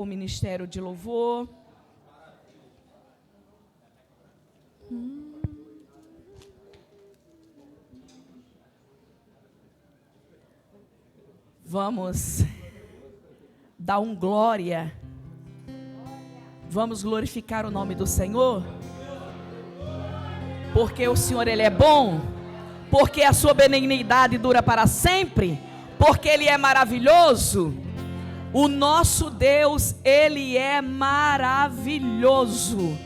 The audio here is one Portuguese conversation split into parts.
O ministério de louvor. Vamos dar um glória. Vamos glorificar o nome do Senhor. Porque o Senhor, Ele é bom. Porque a sua benignidade dura para sempre. Porque Ele é maravilhoso. O nosso Deus, Ele é maravilhoso.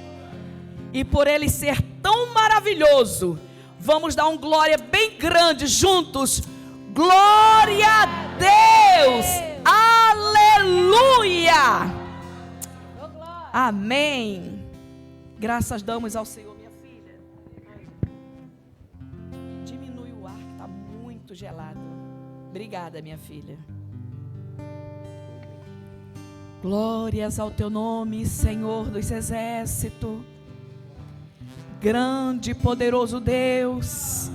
E por Ele ser tão maravilhoso, vamos dar um glória bem grande juntos. Glória a Deus! Aleluia! Amém. Graças damos ao Senhor, minha filha. Diminui o ar que está muito gelado. Obrigada, minha filha. Glórias ao teu nome, Senhor dos exércitos. Grande e poderoso Deus.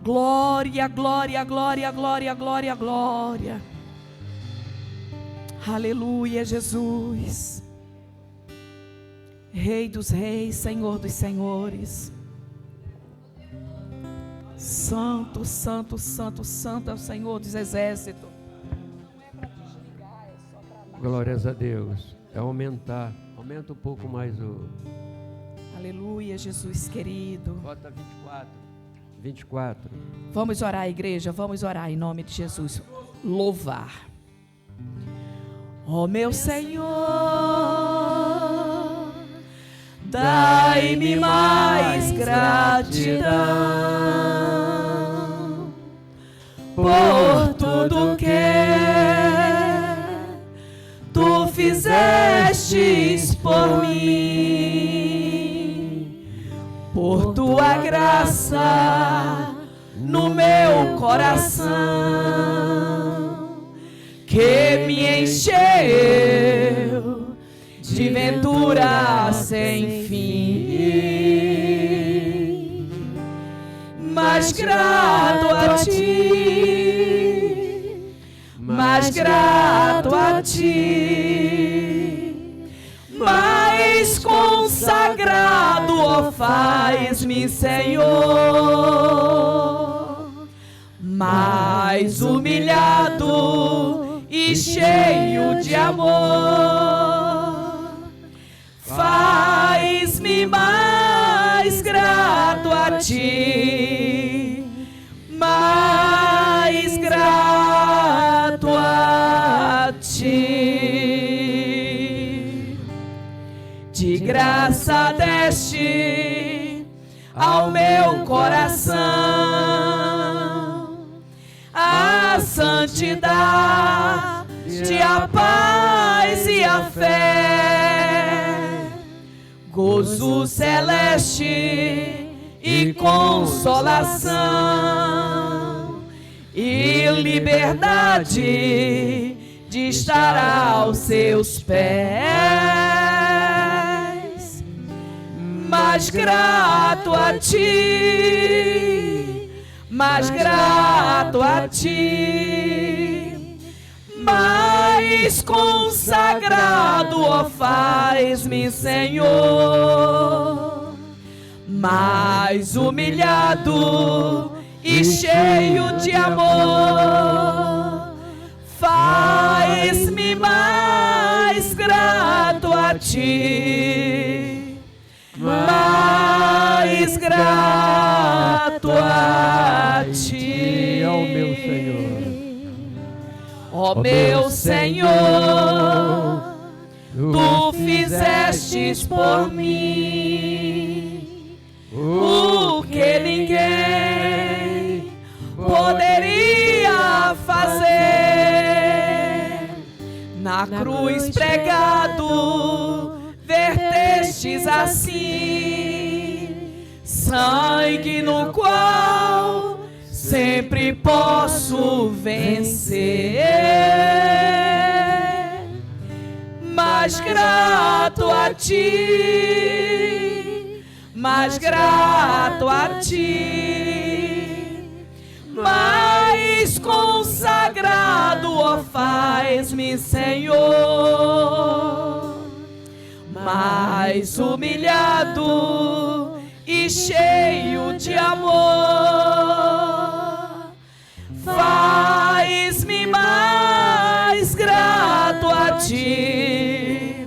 Glória, glória, glória, glória, glória, glória. Aleluia, Jesus. Rei dos reis, Senhor dos senhores. Santo, santo, santo, santo é o Senhor dos exércitos. Glórias a Deus. É aumentar. Aumenta um pouco mais o... Aleluia, Jesus querido. Bota 24. 24. Vamos orar, igreja. Vamos orar em nome de Jesus. Louvar. Ó meu Senhor, dai-me mais gratidão por tudo que tu fizestes por mim, por tua graça no meu coração, que me encheu de ventura sem fim. Mas grato a ti, mais grato a ti, mais consagrado, ó, faz-me, Senhor, mais humilhado e cheio de amor, faz-me mais grato a ti, mais grato a ti. De graça deste ao meu coração a santidade, a paz e a fé, gozo celeste e consolação, e liberdade de estar aos seus pés. Mais grato a ti, mais grato a ti, mais consagrado, ó, faz-me, Senhor, mais humilhado e cheio de amor, faz-me mais grato a ti, mais grato a ti. Ó meu Senhor, ó meu Senhor, tu fizestes por mim o que ninguém poderia fazer. Na cruz pregado, vertestes assim sangue no qual sempre posso vencer. Mais grato a ti, mais grato a ti, mais consagrado, ó, faz-me, Senhor, mais humilhado e cheio de amor. Faz-me mais grato a ti,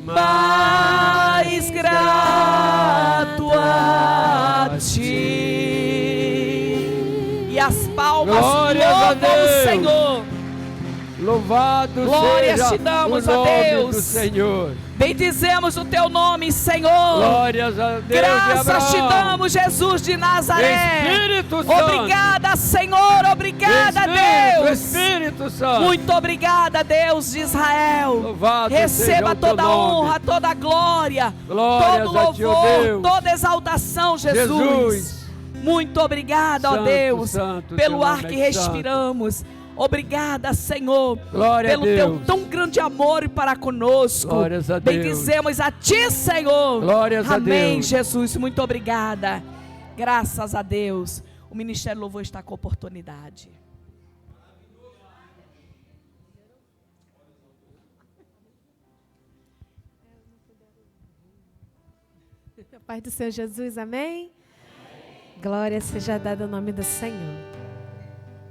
mais grato a ti. E as palmas louvam o Senhor. Louvado Glórias seja te damos, o nome ó Deus do Senhor. Bendizemos o teu nome, Senhor. Glórias a Deus. Graças te damos, Jesus de Nazaré. Espírito Santo. Obrigada, Senhor. Obrigada, Deus. Espírito Santo. Muito obrigada, Deus de Israel. Louvado Receba seja o teu toda a nome. honra, toda a glória, Glórias todo a ti, ó louvor, Deus. toda exaltação, Jesus. Muito obrigada, ó Santo, Deus, santo, pelo teu ar nome que é santo. respiramos. Obrigada, Senhor, Glória pelo a Deus. teu tão grande amor para conosco. Glórias a Deus. Bendizemos a ti, Senhor. Glórias a Amém, Deus. Jesus. Muito obrigada. Graças a Deus. O Ministério Louvor está com oportunidade. Pai do Senhor Jesus, amém? Glória seja dada ao nome do Senhor.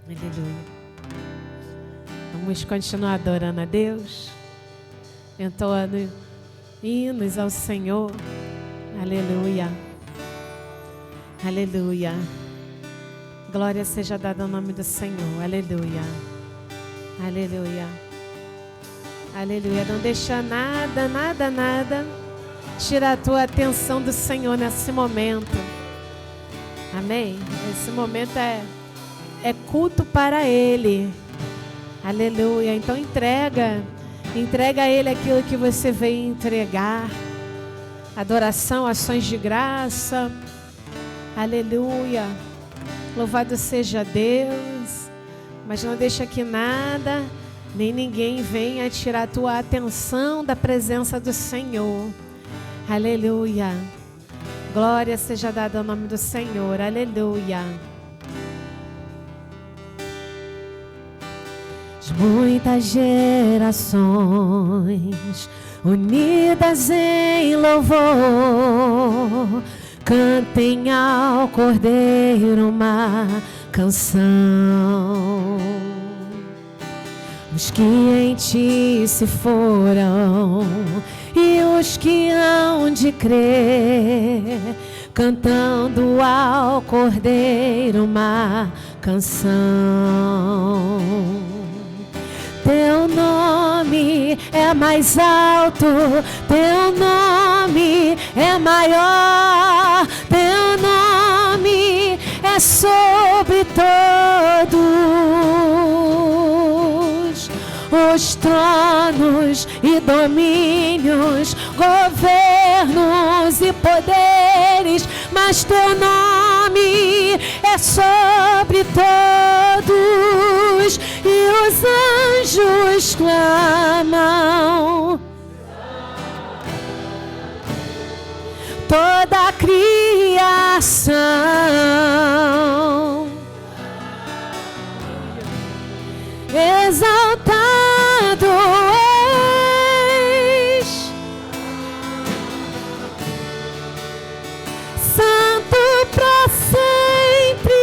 Aleluia. Vamos continuar adorando a Deus, entoando hinos ao Senhor. Aleluia. Aleluia. Glória seja dada ao nome do Senhor. Aleluia. Aleluia. Aleluia. Não deixa nada, nada, nada tirar a tua atenção do Senhor nesse momento. Amém? Esse momento é culto para Ele. Aleluia. Então entrega a Ele aquilo que você veio entregar. Adoração, ações de graça. Aleluia. Louvado seja Deus. Mas não deixa que nada, nem ninguém venha tirar a tua atenção da presença do Senhor. Aleluia. Glória seja dada ao nome do Senhor. Aleluia. Muitas gerações unidas em louvor cantem ao Cordeiro uma canção. Os que em ti se foram e os que hão de crer, cantando ao Cordeiro uma canção. Teu nome é mais alto, teu nome é maior, teu nome é sobre todos os tronos e domínios, governos e poderes, mas teu nome é sobre todos, e os anjos clamam. Toda a criação exaltado és, santo para sempre.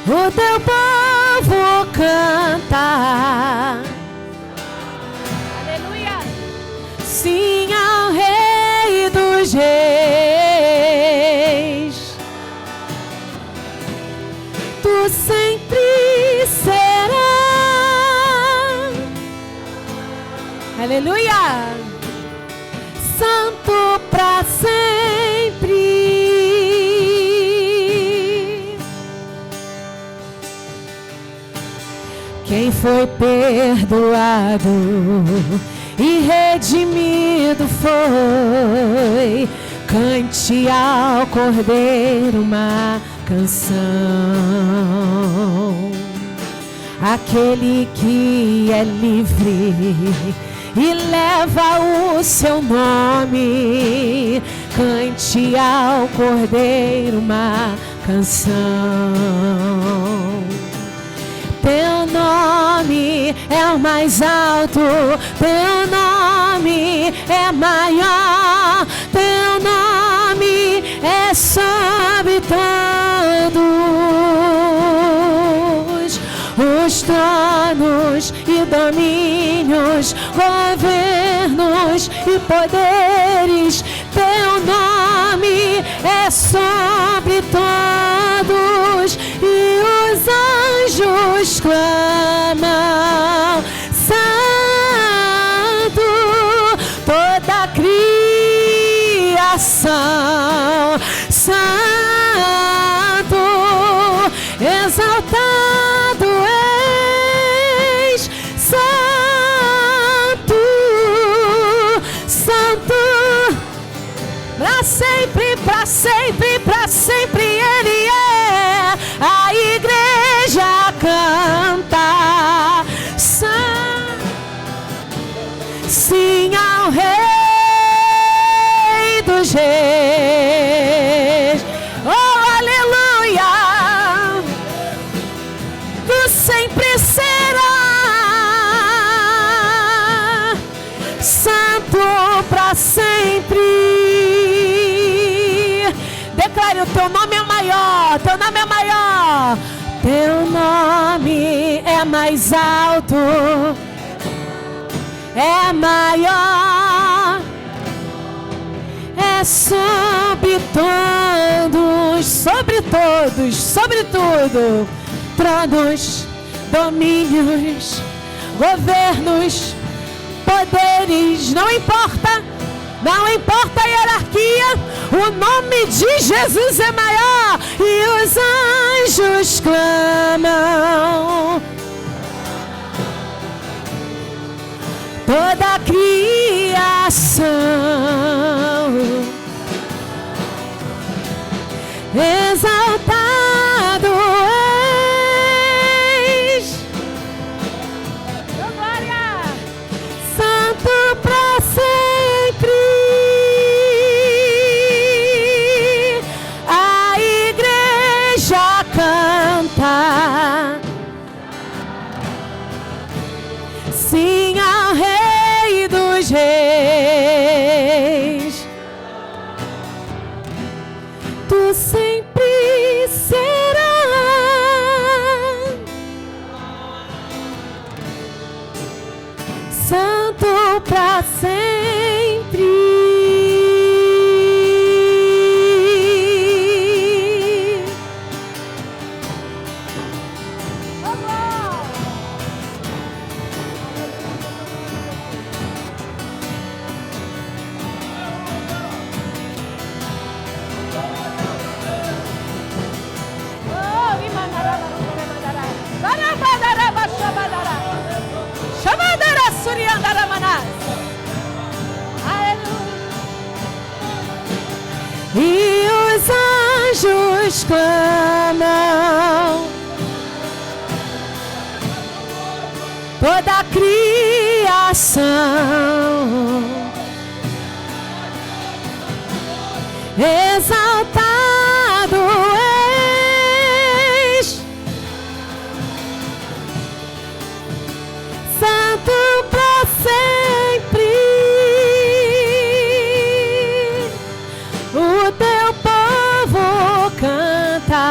O teu povo canta. Aleluia. Sim ao Rei dos Reis. Tu sempre serás. Aleluia. Santo para sempre. Quem foi perdoado e redimido foi, cante ao Cordeiro uma canção. Aquele que é livre e leva o seu nome, cante ao Cordeiro uma canção. Teu nome é o mais alto, teu nome é maior, teu nome é sobre todos os tronos e domínios, governos e poderes. Teu nome é sobre todos e os anjos clamam: Santo, toda a criação, Santo, exaltado és, Santo, Santo, para sempre, para sempre, para sempre Ele é. A igreja canta sim ao Rei dos Reis. Oh, aleluia! Tu sempre será santo para sempre. Declare: o teu nome é maior, teu nome é maior, teu nome é mais alto, é maior, é sobre todos, sobre todos, sobre tudo, tronos, domínios, governos, poderes, não importa. Não importa a hierarquia, o nome de Jesus é maior e os anjos clamam. Toda a criação exaltado és, glória, santo para sempre. A igreja canta sim ao Rei dos Reis. Tu sempre serás santo para sempre. E os anjos clamam, toda a criação exaltado és, santo para sempre. O teu povo canta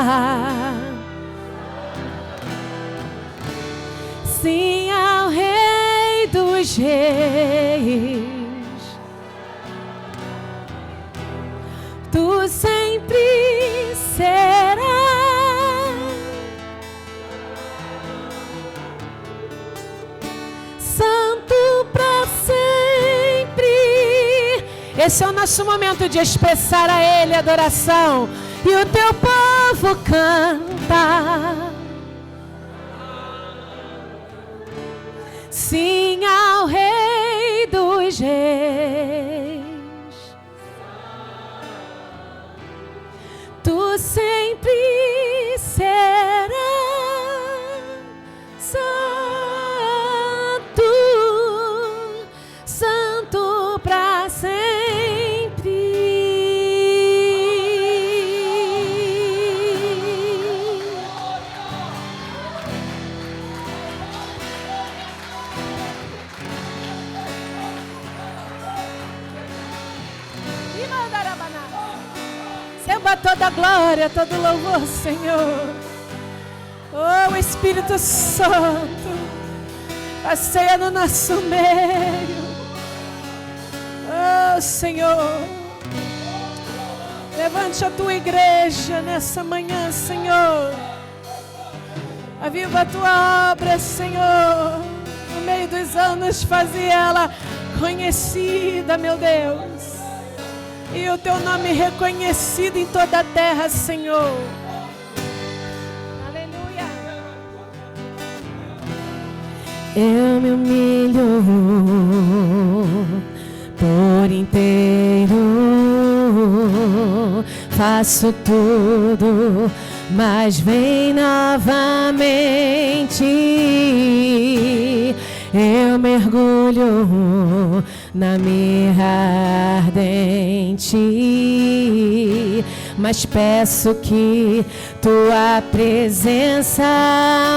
sim ao Rei dos Reis. Tu sempre serás santo para sempre. Esse é o nosso momento de expressar a Ele adoração. E o teu povo canta sim ao Rei dos Reis. Tu sempre serás santo, santo para sempre. toda glória, todo louvor, Senhor. Oh, Espírito Santo, passeia no nosso meio. Oh, Senhor, levante a tua igreja nessa manhã, Senhor. Aviva a tua obra, Senhor. No meio dos anos, fazia ela conhecida, meu Deus. E o teu nome reconhecido em toda a terra, Senhor. Aleluia. Eu me humilho por inteiro, faço tudo, mas vem novamente. Eu mergulho na mirra ardente, mas peço que tua presença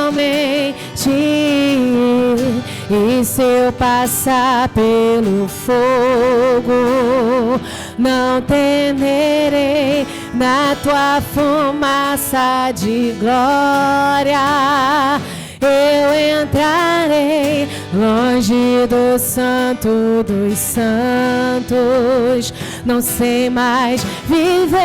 aumente. E se eu passar pelo fogo, não temerei, na tua fumaça de glória eu entrarei, longe do santo dos santos, não sei mais viver.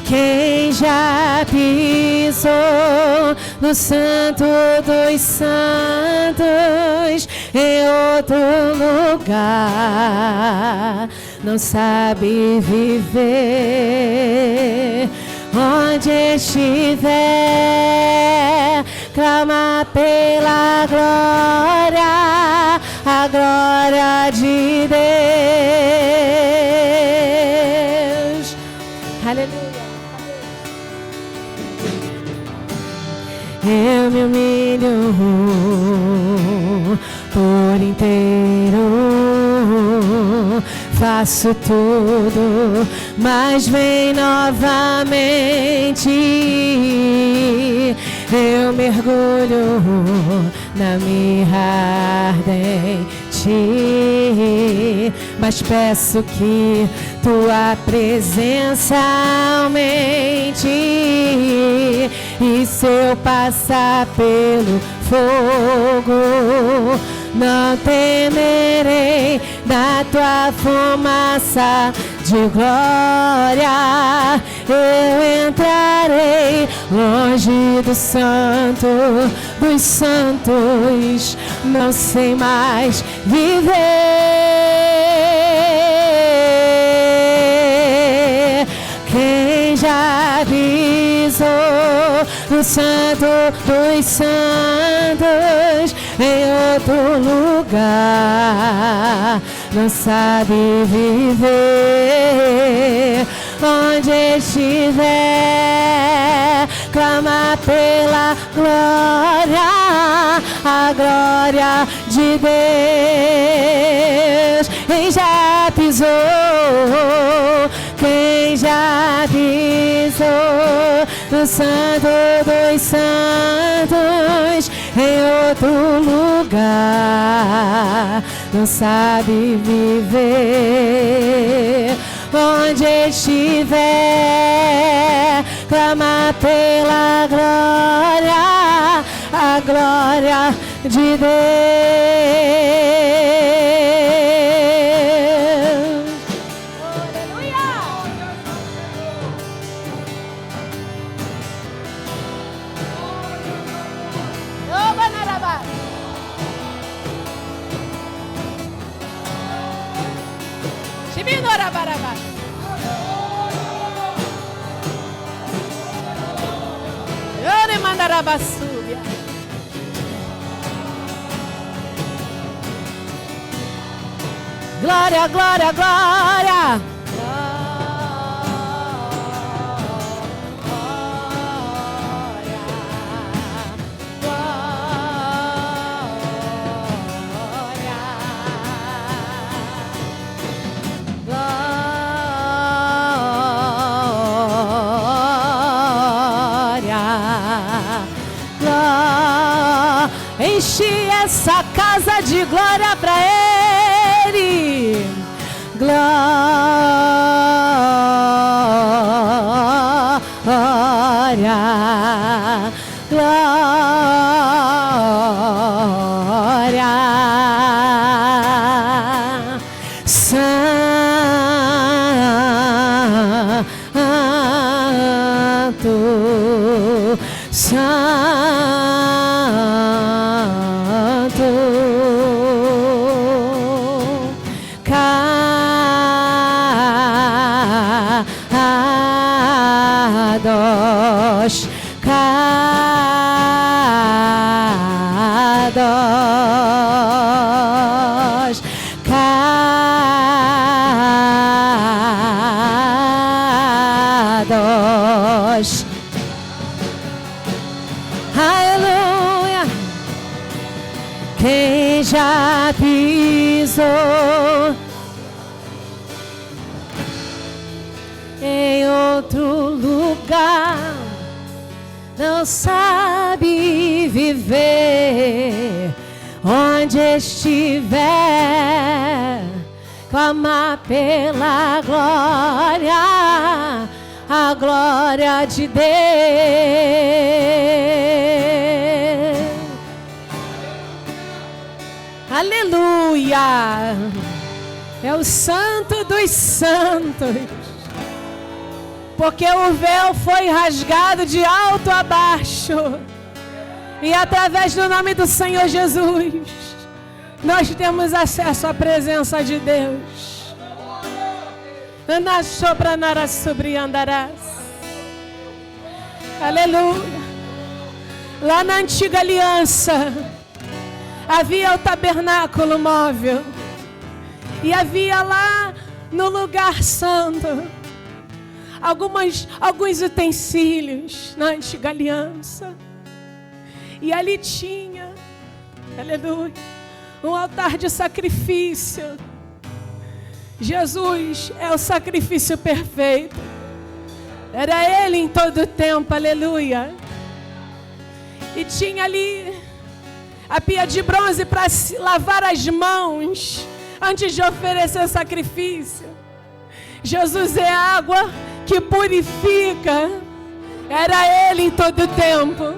Quem já pisou no santo dos santos, em outro lugar, não sabe viver. Onde estiver, clama pela glória, a glória de Deus. Aleluia. Eu me humilho por inteiro, faço tudo, mas vem novamente. Eu mergulho na mirra ardente, mas peço que tua presença aumente. E se eu passar pelo fogo, não temerei, da tua fumaça de glória eu entrarei, longe do santo dos santos, não sei mais viver. Quem já pisou no santo dos santos, em outro lugar, não sabe viver. Onde estiver, clama pela glória, a glória de Deus. Quem já pisou, quem já pisou no santo dos santos, em outro lugar, não sabe viver. Onde estiver, clama pela glória, a glória de Deus. Aleluia! Glória, glória, glória. Enche essa casa de glória pra Ele. Aleluia. Quem já pisou em outro lugar não sabe viver. Onde estiver, clama pela glória, a glória de Deus. Aleluia! É o Santo dos Santos, porque o véu foi rasgado de alto a baixo, e através do nome do Senhor Jesus, nós temos acesso à presença de Deus. Aleluia. Lá na antiga aliança havia o tabernáculo móvel, e havia lá no lugar santo alguns utensílios na antiga aliança. E ali tinha, aleluia, um altar de sacrifício. Jesus é o sacrifício perfeito. Era Ele em todo o tempo, aleluia. E tinha ali a pia de bronze para lavar as mãos antes de oferecer o sacrifício. Jesus é a água que purifica. Era Ele em todo o tempo.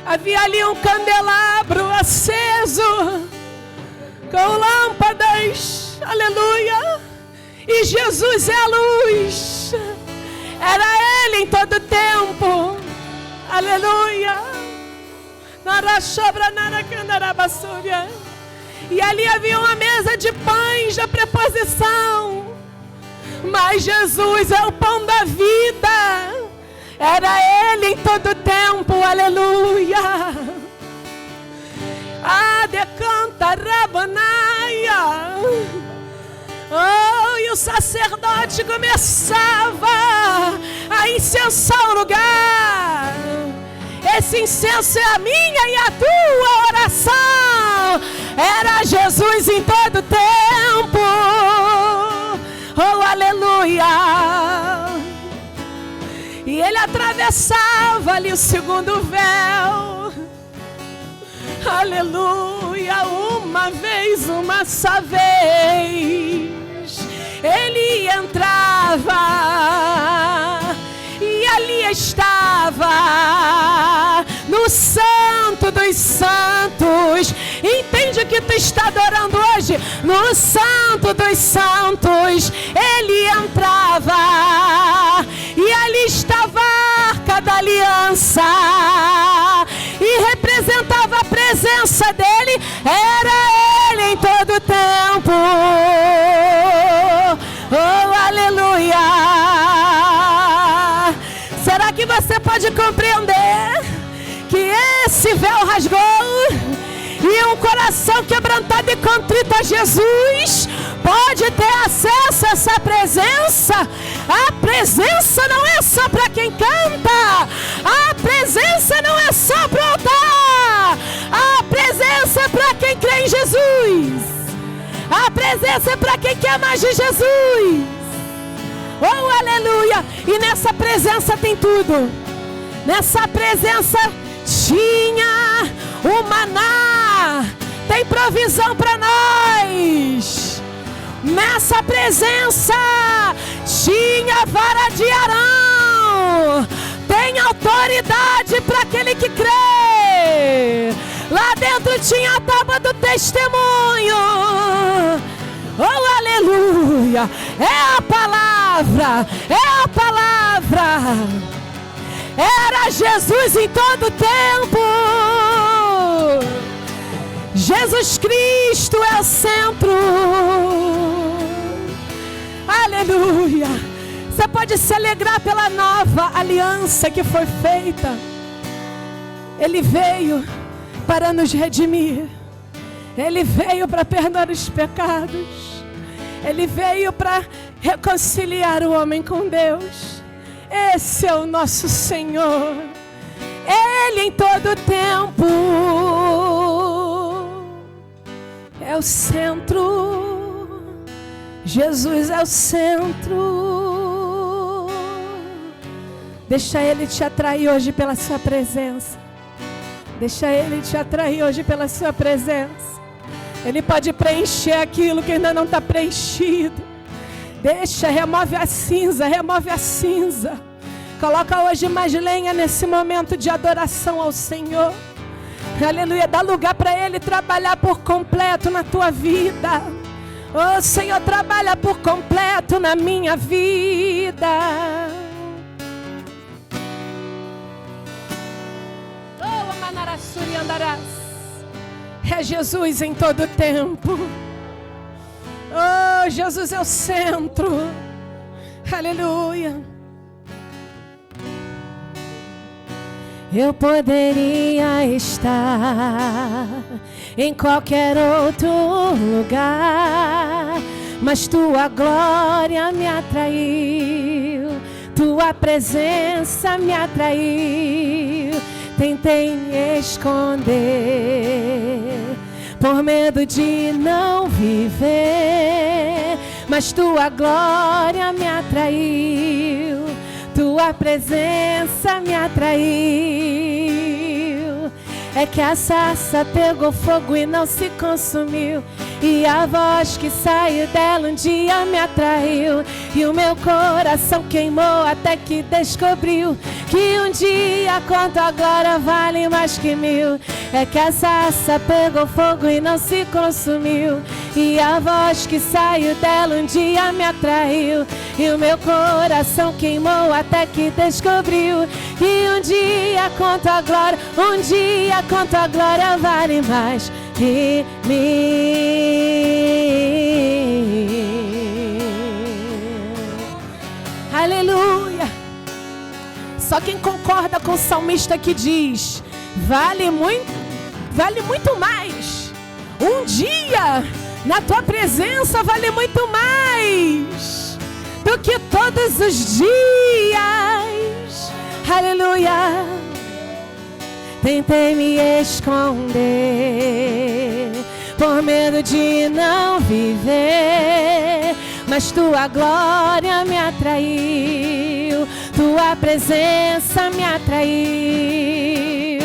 Havia ali um candelabro aceso com lâmpadas, aleluia. E Jesus é a luz. Era Ele em todo o tempo, aleluia. E ali havia uma mesa de pães da preposição. Mas Jesus é o pão da vida. Era Ele em todo o tempo, aleluia. Decanta rabanaia. Oh, e o sacerdote começava a incensar o lugar. Esse incenso é a minha e a tua oração. Era Jesus em todo o tempo. Oh, aleluia. E ele atravessava ali o segundo véu. Aleluia. Uma vez, uma só vez, ele entrava e ali estava no Santo dos Santos. Entende o que tu está adorando hoje? No Santo dos Santos ele entrava e ali estava a Arca da Aliança e representava a presença dele. Era Ele em todo o tempo. Oh, aleluia. Será que você pode compreender que esse véu rasgou e um coração quebrantado e contrito a Jesus pode ter acesso a essa presença? A presença não é só para quem canta. A presença não é só para o altar. A presença é para quem crê em Jesus. A presença é para quem quer mais de Jesus. Oh, aleluia. E nessa presença tem tudo. Nessa presença tinha o maná. Tem provisão para nós. Nessa presença tinha a vara de Arão. tinha a tábua do testemunho. Oh, aleluia. É a palavra. É a palavra. Era Jesus em todo tempo. Jesus Cristo é o centro. Aleluia. Você pode se alegrar pela nova aliança que foi feita. Ele veio para nos redimir. Ele veio para perdoar os pecados. Ele veio para reconciliar o homem com Deus. Esse é o nosso Senhor. Ele em todo tempo é o centro. Jesus é o centro. Deixa Ele te atrair hoje pela sua presença. Deixa Ele te atrair hoje pela sua presença. Ele pode preencher aquilo que ainda não está preenchido. Deixa, remove a cinza, remove a cinza. Coloca hoje mais lenha nesse momento de adoração ao Senhor. Aleluia, dá lugar para Ele trabalhar por completo na tua vida. Oh, Senhor, trabalha por completo na minha vida. Oh, Amanarassuri andarás. É Jesus em todo tempo. Oh, Jesus é o centro. Aleluia. Eu poderia estar em qualquer outro lugar, mas tua glória me atraiu, tua presença me atraiu. Tentei me esconder por medo de não viver, mas tua glória me atraiu, tua presença me atraiu. É que a sarça pegou fogo e não se consumiu, e a voz que saiu dela um dia me atraiu, e o meu coração queimou até que descobriu que um dia quanto a glória vale mais que mil. É que a sarça pegou fogo e não se consumiu, e a voz que saiu dela um dia me atraiu, e o meu coração queimou até que descobriu que um dia quanto a glória, um dia quanto a glória vale mais que mil. Aleluia. Só quem concorda com o salmista que diz: vale muito mais. Um dia na tua presença vale muito mais do que todos os dias. Aleluia. Tentei me esconder por medo de não viver, mas tua glória me atraiu, tua presença me atraiu.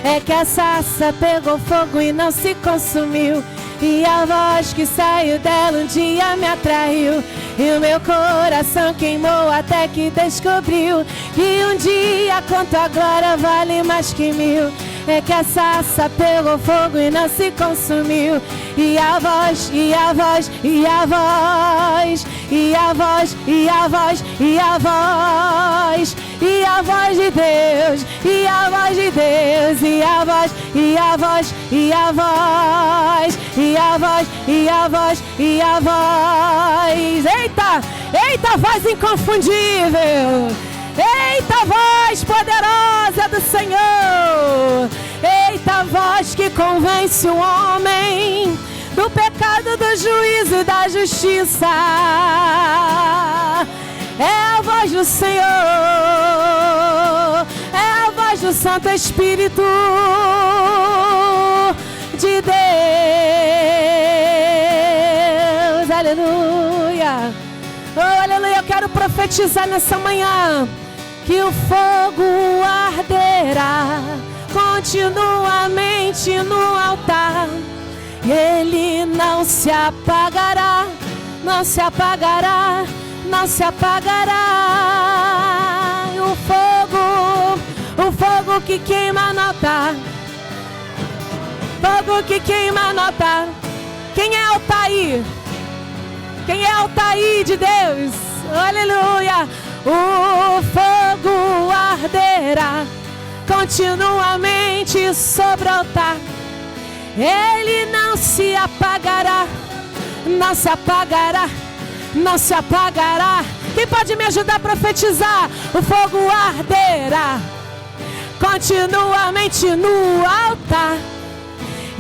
É que a sarça pegou fogo e não se consumiu, e a voz que saiu dela um dia me atraiu, e o meu coração queimou até que descobriu que um dia quanto a glória vale mais que mil. É que a sarça pegou fogo e não se consumiu, e a voz, e a voz, e a voz, e a voz, e a voz, e a voz, e a voz de Deus, e a voz de Deus, e a voz, e a voz, e a voz, e a voz, e a voz, e a voz. Eita, eita, voz inconfundível. Eita, voz poderosa do Senhor. Eita, voz que convence o homem do pecado, do juízo e da justiça. É a voz do Senhor, é a voz do Santo Espírito de Deus. Aleluia. Oh, aleluia. Eu quero profetizar nessa manhã que o fogo arderá continuamente no altar, e ele não se apagará, não se apagará, não se apagará. O fogo que queima no altar, fogo que queima no altar. Quem é o Taí? Quem é o Taí de Deus? Aleluia. O fogo arderá continuamente sobre o altar. Ele não se apagará, não se apagará, não se apagará. Quem pode me ajudar a profetizar? O fogo arderá continuamente no altar.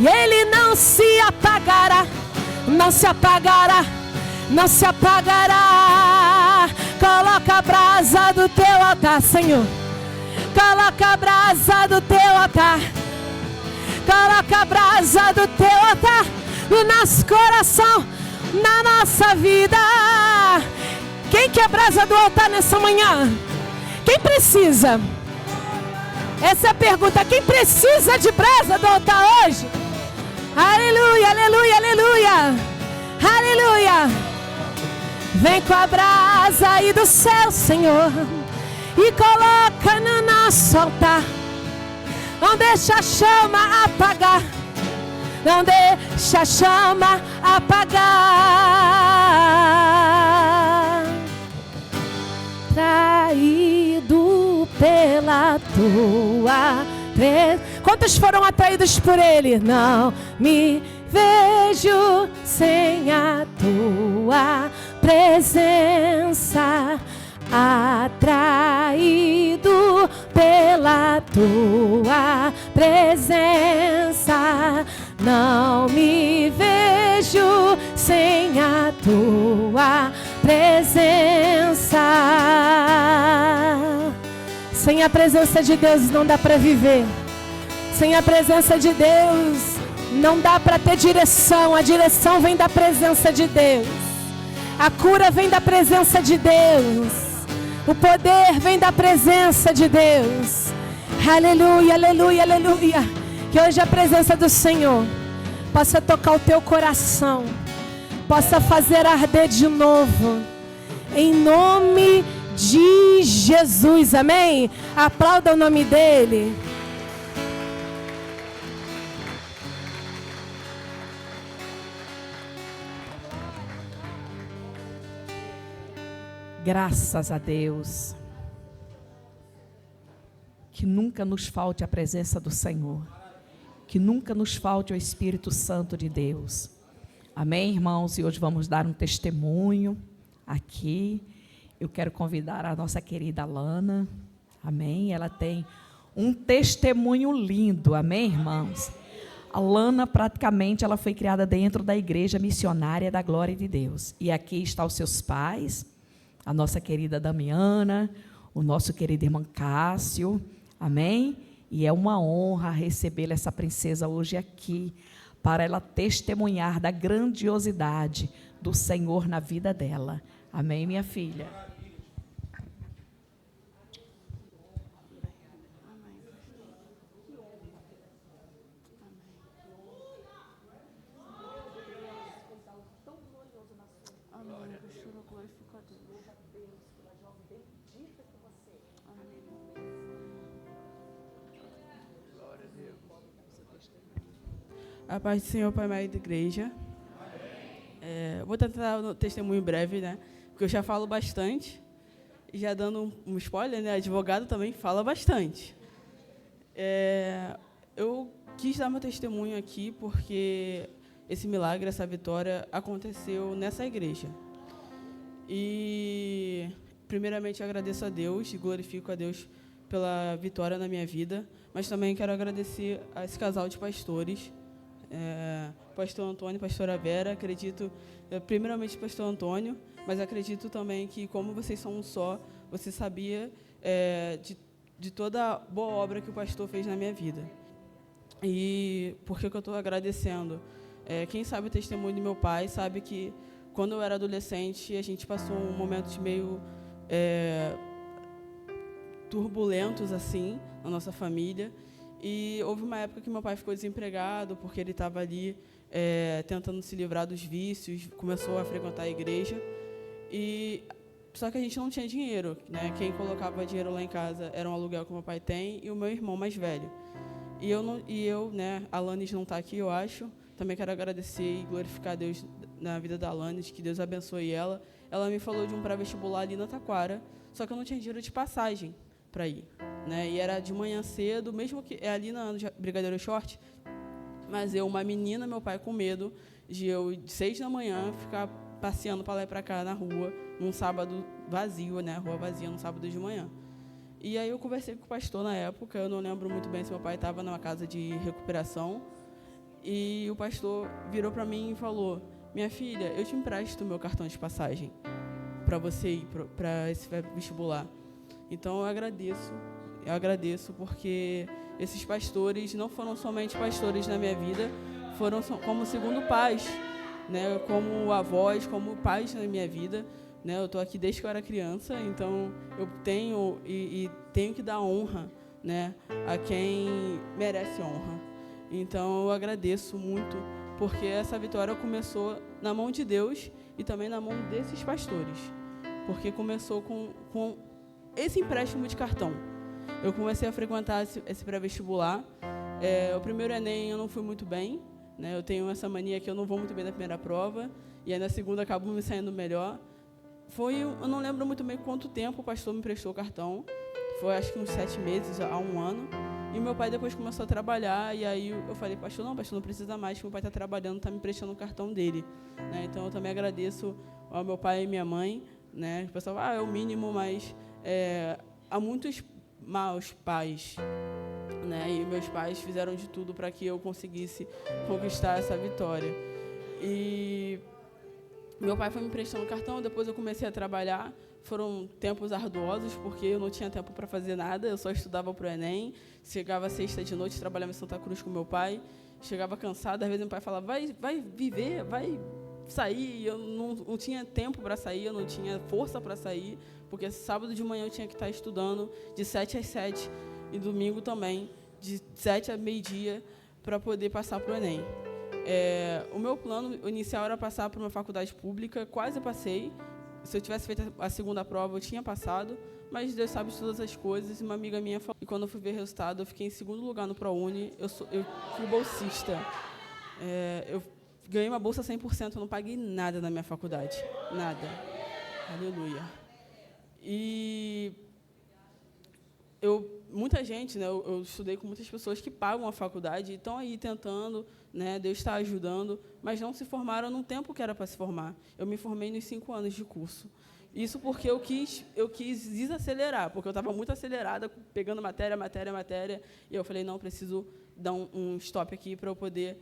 E ele não se apagará, não se apagará, não se apagará. Coloca a brasa do teu altar, Senhor. Coloca a brasa do teu altar. Coloca a brasa do teu altar no nosso coração, na nossa vida. Quem quer brasa do altar nessa manhã? Quem precisa? Essa é a pergunta. Quem precisa de brasa do altar hoje? Aleluia, aleluia, aleluia. Aleluia. Vem com a brasa aí do céu, Senhor, e coloca no nosso altar. Não deixa a chama apagar. Não deixa a chama apagar. Traído pela tua presença. Quantos foram atraídos por Ele? Não me vejo sem a tua presença. Atraído pela tua presença, não me vejo sem a tua presença. Sem a presença de Deus não dá para viver. Sem a presença de Deus não dá para ter direção. A direção vem da presença de Deus. A cura vem da presença de Deus. O poder vem da presença de Deus. Aleluia, aleluia, aleluia. Que hoje a presença do Senhor possa tocar o teu coração, possa fazer arder de novo. Em nome de Jesus, amém? Aplauda o nome dele. Graças a Deus. Que nunca nos falte a presença do Senhor. Que nunca nos falte o Espírito Santo de Deus. Amém, irmãos? E hoje vamos dar um testemunho aqui. Eu quero convidar a nossa querida Lana. Amém? Ela tem um testemunho lindo. Amém, irmãos? A Lana, praticamente, ela foi criada dentro da Igreja Missionária da Glória de Deus. E aqui estão os seus pais, a nossa querida Damiana, o nosso querido irmão Cássio, amém? E é uma honra recebê-la, essa princesa, hoje aqui, para ela testemunhar da grandiosidade do Senhor na vida dela. Amém, minha filha? A paz do Senhor, Pai Maria da Igreja. Vou tentar um testemunho breve, né? Porque eu já falo bastante. E já dando um spoiler, né? Advogado também fala bastante. Eu quis dar meu testemunho aqui porque esse milagre, essa vitória, aconteceu nessa igreja. E, primeiramente, eu agradeço a Deus e glorifico a Deus pela vitória na minha vida. Mas também quero agradecer a esse casal de pastores, pastor Antônio e pastora Vera. Acredito, primeiramente pastor Antônio, mas acredito também que, como vocês são um só, você sabia de toda a boa obra que o pastor fez na minha vida. E por que eu estou agradecendo? Quem sabe o testemunho do meu pai sabe que, quando eu era adolescente, a gente passou momentos meio turbulentos assim na nossa família. E houve uma época que meu pai ficou desempregado, porque ele estava ali tentando se livrar dos vícios, começou a frequentar a igreja. Só que a gente não tinha dinheiro, né? Quem colocava dinheiro lá em casa era um aluguel que meu pai tem e o meu irmão mais velho. Né, a Alanis não está aqui, eu acho. Também quero agradecer e glorificar a Deus na vida da Alanis, que Deus abençoe ela. Ela me falou de um pré-vestibular ali na Taquara, só que eu não tinha dinheiro de passagem para ir, né? E era de manhã cedo, mesmo que é ali na Brigadeiro Short, mas uma menina, meu pai com medo de eu, de 6 da manhã, ficar passeando para lá e para cá na rua, num sábado vazio, né? Rua vazia, num sábado de manhã. E aí eu conversei com o pastor na época, eu não lembro muito bem se meu pai estava numa casa de recuperação, e o pastor virou para mim e falou: minha filha, eu te empresto meu cartão de passagem para você ir para esse vestibular. Então eu agradeço porque esses pastores não foram somente pastores na minha vida, foram como segundo pais, né, como avós, como pais na minha vida. Né, eu estou aqui desde que eu era criança, então eu tenho tenho que dar honra, né, a quem merece honra. Então eu agradeço muito, porque essa vitória começou na mão de Deus e também na mão desses pastores, porque começou com esse empréstimo de cartão. Eu comecei a frequentar esse pré-vestibular. O primeiro Enem eu não fui muito bem, né, eu tenho essa mania que eu não vou muito bem na primeira prova, e aí na segunda acabo me saindo melhor. Eu não lembro muito bem quanto tempo o pastor me prestou o cartão. Foi acho que uns 7 meses a 1 ano. E meu pai depois começou a trabalhar, e aí eu falei: pastor, não precisa mais, que meu pai está trabalhando, está me prestando o cartão dele. Né? Então eu também agradeço ao meu pai e minha mãe. Né? O pessoal, é o mínimo, mas há muitos maus pais. Né? E meus pais fizeram de tudo para que eu conseguisse conquistar essa vitória. E meu pai foi me prestando o cartão, depois eu comecei a trabalhar. Foram tempos arduosos, porque eu não tinha tempo para fazer nada, eu só estudava para o Enem. Chegava sexta de noite, trabalhava em Santa Cruz com meu pai, chegava cansada, às vezes meu pai falava: vai viver, vai sair. Eu não tinha tempo para sair, eu não tinha força para sair, porque sábado de manhã eu tinha que estar estudando de 7 às 7, e domingo também, de 7 a meio-dia, para poder passar para o Enem. O meu plano inicial era passar para uma faculdade pública, quase passei. Se eu tivesse feito a segunda prova, eu tinha passado, mas Deus sabe de todas as coisas. E uma amiga minha falou, e quando eu fui ver o resultado, eu fiquei em segundo lugar no ProUni. Eu fui bolsista. Eu ganhei uma bolsa 100%, eu não paguei nada na minha faculdade. Nada. Aleluia. E muita gente, né, eu estudei com muitas pessoas que pagam a faculdade e estão aí tentando, né, Deus está ajudando, mas não se formaram no tempo que era para se formar. Eu me formei nos 5 anos de curso. Isso porque eu quis desacelerar, porque eu estava muito acelerada, pegando matéria, e eu falei: não, preciso dar um stop aqui para eu poder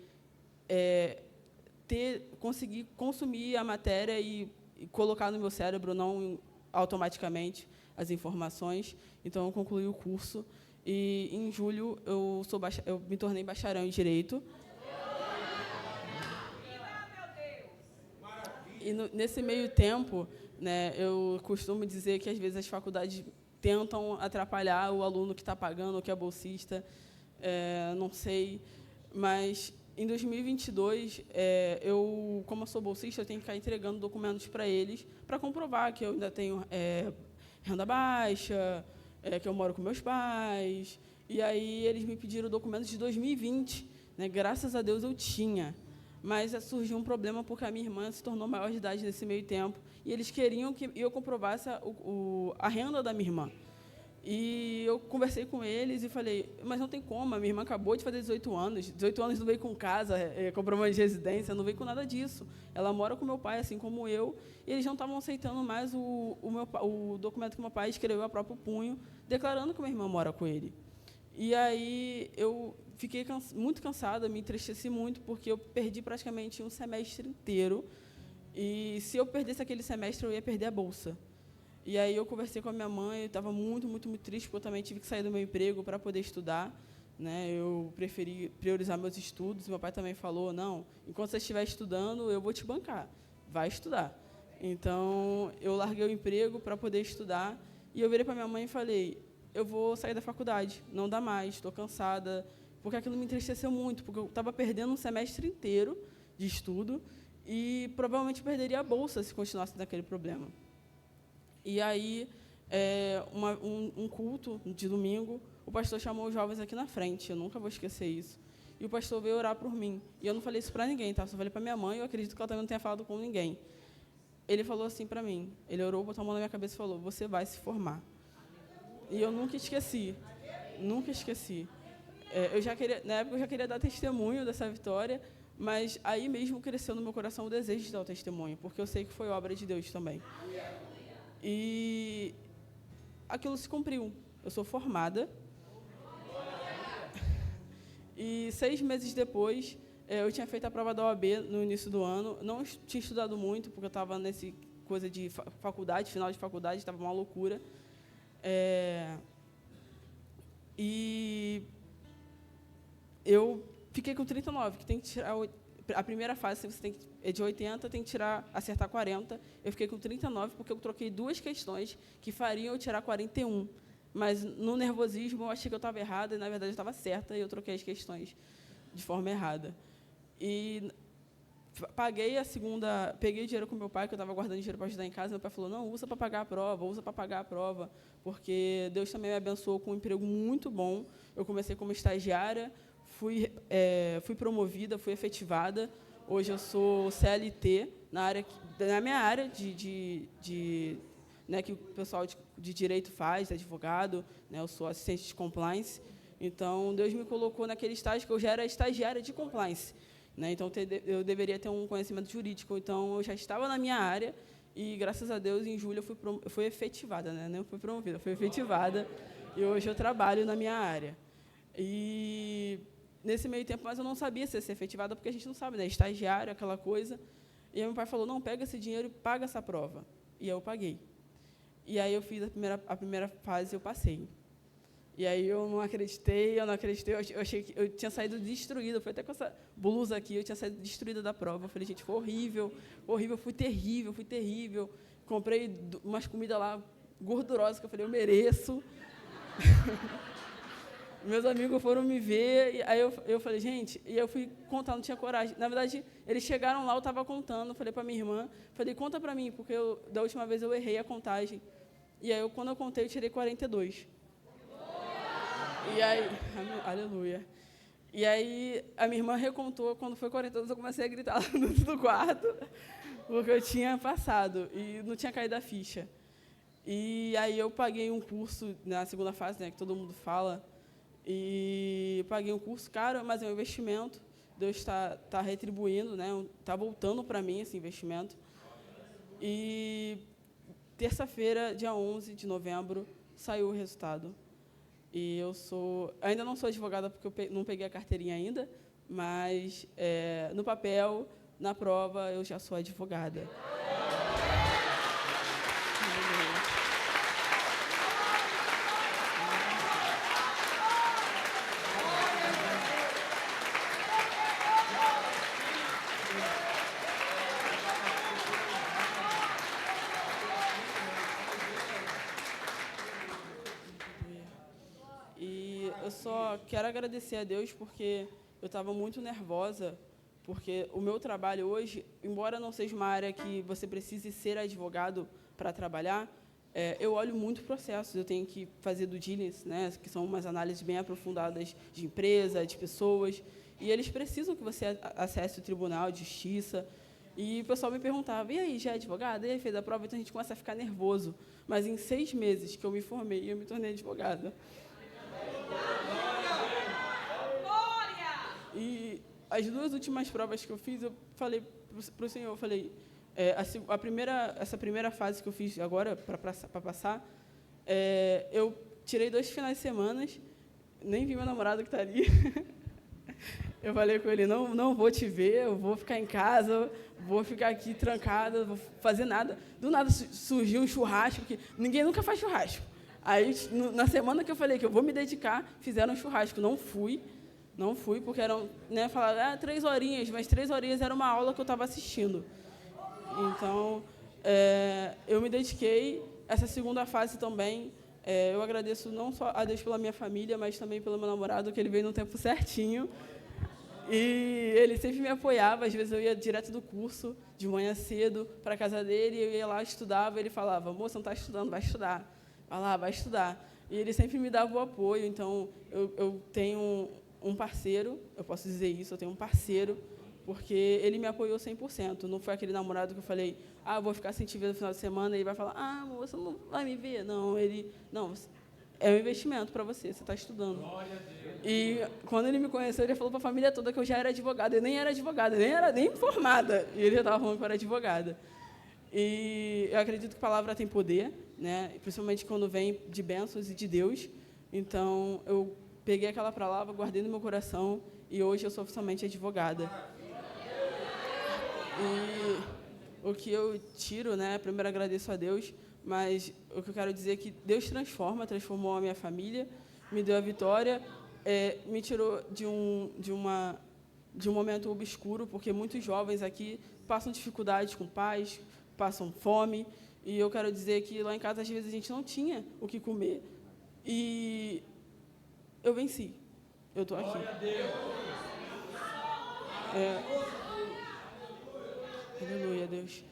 conseguir consumir a matéria e colocar no meu cérebro, não automaticamente, as informações. Então, eu concluí o curso e, em julho, eu me tornei bacharel em Direito. E, nesse meio tempo, né, eu costumo dizer que, às vezes, as faculdades tentam atrapalhar o aluno que está pagando, ou que é bolsista, não sei, mas, em 2022, como eu sou bolsista, eu tenho que ficar entregando documentos para eles, para comprovar que eu ainda tenho renda baixa, que eu moro com meus pais. E aí eles me pediram documentos de 2020. Né? Graças a Deus eu tinha. Mas surgiu um problema porque a minha irmã se tornou maior de idade nesse meio tempo. E eles queriam que eu comprovasse a renda da minha irmã. E eu conversei com eles e falei: mas não tem como, a minha irmã acabou de fazer 18 anos. 18 anos não veio com casa, comprovante de residência, não veio com nada disso. Ela mora com meu pai, assim como eu, e eles não estavam aceitando mais o documento que meu pai escreveu a próprio punho, declarando que minha irmã mora com ele. E aí eu fiquei muito cansada, me entristeci muito, porque eu perdi praticamente um semestre inteiro, e se eu perdesse aquele semestre, eu ia perder a bolsa. E aí eu conversei com a minha mãe, eu estava muito, muito, muito triste, porque eu também tive que sair do meu emprego para poder estudar. Né? Eu preferi priorizar meus estudos. Meu pai também falou: não, enquanto você estiver estudando, eu vou te bancar, vai estudar. Então, eu larguei o emprego para poder estudar, e eu virei para minha mãe e falei: eu vou sair da faculdade, não dá mais, estou cansada, porque aquilo me entristeceu muito, porque eu estava perdendo um semestre inteiro de estudo, e provavelmente perderia a bolsa se continuasse naquele problema. E aí um culto de domingo, o pastor chamou os jovens aqui na frente, eu nunca vou esquecer isso. E o pastor veio orar por mim. E eu não falei isso para ninguém, tá? Só falei para minha mãe, eu acredito que ela também não tenha falado com ninguém. Ele falou assim para mim, ele orou, botou a mão na minha cabeça e falou, você vai se formar. E eu nunca esqueci. Na época eu já queria dar testemunho dessa vitória, mas aí mesmo cresceu no meu coração o desejo de dar o testemunho, porque eu sei que foi obra de Deus também. E aquilo se cumpriu. Eu sou formada. E 6 meses depois, eu tinha feito a prova da OAB no início do ano. Não tinha estudado muito, porque eu estava nesse coisa de faculdade, final de faculdade, estava uma loucura. E eu fiquei com 39, que tem que tirar a primeira fase, você é de 80, tem que acertar 40. Eu fiquei com 39 porque eu troquei 2 questões que fariam eu tirar 41. Mas no nervosismo eu achei que eu estava errada e na verdade eu estava certa e eu troquei as questões de forma errada. E paguei a segunda, peguei dinheiro com meu pai, que eu estava guardando dinheiro para ajudar em casa. Meu pai falou, não, usa para pagar a prova, porque Deus também me abençoou com um emprego muito bom. Eu comecei como estagiária, fui promovida, fui efetivada. Hoje eu sou CLT na minha área né, que o pessoal de direito faz, advogado, né, eu sou assistente de compliance. Então, Deus me colocou naquele estágio que eu já era estagiária de compliance. Né, então, eu deveria ter um conhecimento jurídico. Então, eu já estava na minha área e, graças a Deus, em julho eu fui efetivada. Né, não fui promovida, fui efetivada. E hoje eu trabalho na minha área. E nesse meio tempo, mas eu não sabia se ia ser efetivada, porque a gente não sabe, né, estagiário, aquela coisa. E aí meu pai falou, não, pega esse dinheiro e paga essa prova. E eu paguei. E aí eu fiz a primeira fase e eu passei. E aí eu não acreditei, eu achei que eu tinha saído destruída, foi até com essa blusa aqui, eu tinha saído destruída da prova. Eu falei, gente, foi horrível, fui terrível. Comprei umas comidas lá gordurosas que eu falei, eu mereço. Meus amigos foram me ver, e aí eu falei, gente, e eu fui contar, não tinha coragem. Na verdade, eles chegaram lá, eu estava contando, falei para minha irmã, falei, conta para mim, porque da última vez eu errei a contagem. E aí, quando eu contei, eu tirei 42. E aí, aleluia. E aí, a minha irmã recontou, quando foi 42, eu comecei a gritar lá dentro do quarto, porque eu tinha passado, e não tinha caído a ficha. E aí, eu paguei um curso na segunda fase, né, que todo mundo fala, e paguei um curso caro, mas é um investimento. Deus está retribuindo, né? Está voltando para mim esse investimento. E terça-feira, dia 11 de novembro, saiu o resultado. E ainda não sou advogada porque eu não peguei a carteirinha ainda, mas no papel, na prova, eu já sou advogada. Eu só quero agradecer a Deus porque eu estava muito nervosa, porque o meu trabalho hoje, embora não seja uma área que você precise ser advogado para trabalhar, eu olho muito processos, eu tenho que fazer due diligence, né, que são umas análises bem aprofundadas de empresa, de pessoas, e eles precisam que você acesse o Tribunal de Justiça. E o pessoal me perguntava, e aí, já é advogada? E aí, fez a prova? Então, a gente começa a ficar nervoso. Mas em 6 meses que eu me formei, eu me tornei advogada. E as 2 últimas provas que eu fiz, eu falei para o Senhor, eu falei, essa primeira fase que eu fiz agora, para passar, eu tirei 2 finais de semana, nem vi meu namorado que está ali. Eu falei com ele, não vou te ver, eu vou ficar em casa, vou ficar aqui trancada, não vou fazer nada. Do nada surgiu um churrasco, porque ninguém nunca faz churrasco. Aí, na semana que eu falei que eu vou me dedicar, fizeram um churrasco. Não fui, porque eram, né, falaram, 3 horinhas, mas 3 horinhas era uma aula que eu estava assistindo. Então, eu me dediquei. Essa segunda fase também, eu agradeço não só a Deus pela minha família, mas também pelo meu namorado, que ele veio no tempo certinho. E ele sempre me apoiava. Às vezes eu ia direto do curso, de manhã cedo, para a casa dele, eu ia lá, estudava, ele falava, moça, não está estudando, vai estudar. vai estudar. E ele sempre me dava o apoio, então eu tenho um parceiro, eu posso dizer isso, eu tenho um parceiro, porque ele me apoiou 100%. Não foi aquele namorado que eu falei, eu vou ficar sem te ver no final de semana, e ele vai falar, você não vai me ver. Não, é um investimento para você está estudando. E quando ele me conheceu, ele falou para a família toda que eu já era advogada. Eu nem era advogada, nem formada. E ele já estava falando que eu era advogada. E eu acredito que a palavra tem poder, né? Principalmente quando vem de bênçãos e de Deus. Então, eu peguei aquela palavra, guardei no meu coração, e hoje eu sou oficialmente advogada. E o que eu tiro, né? Primeiro agradeço a Deus, mas o que eu quero dizer é que Deus transformou a minha família, me deu a vitória, me tirou de um momento obscuro, porque muitos jovens aqui passam dificuldades com pais, passam fome, e eu quero dizer que lá em casa, às vezes, a gente não tinha o que comer, e eu venci, eu estou aqui. Aleluia, Deus.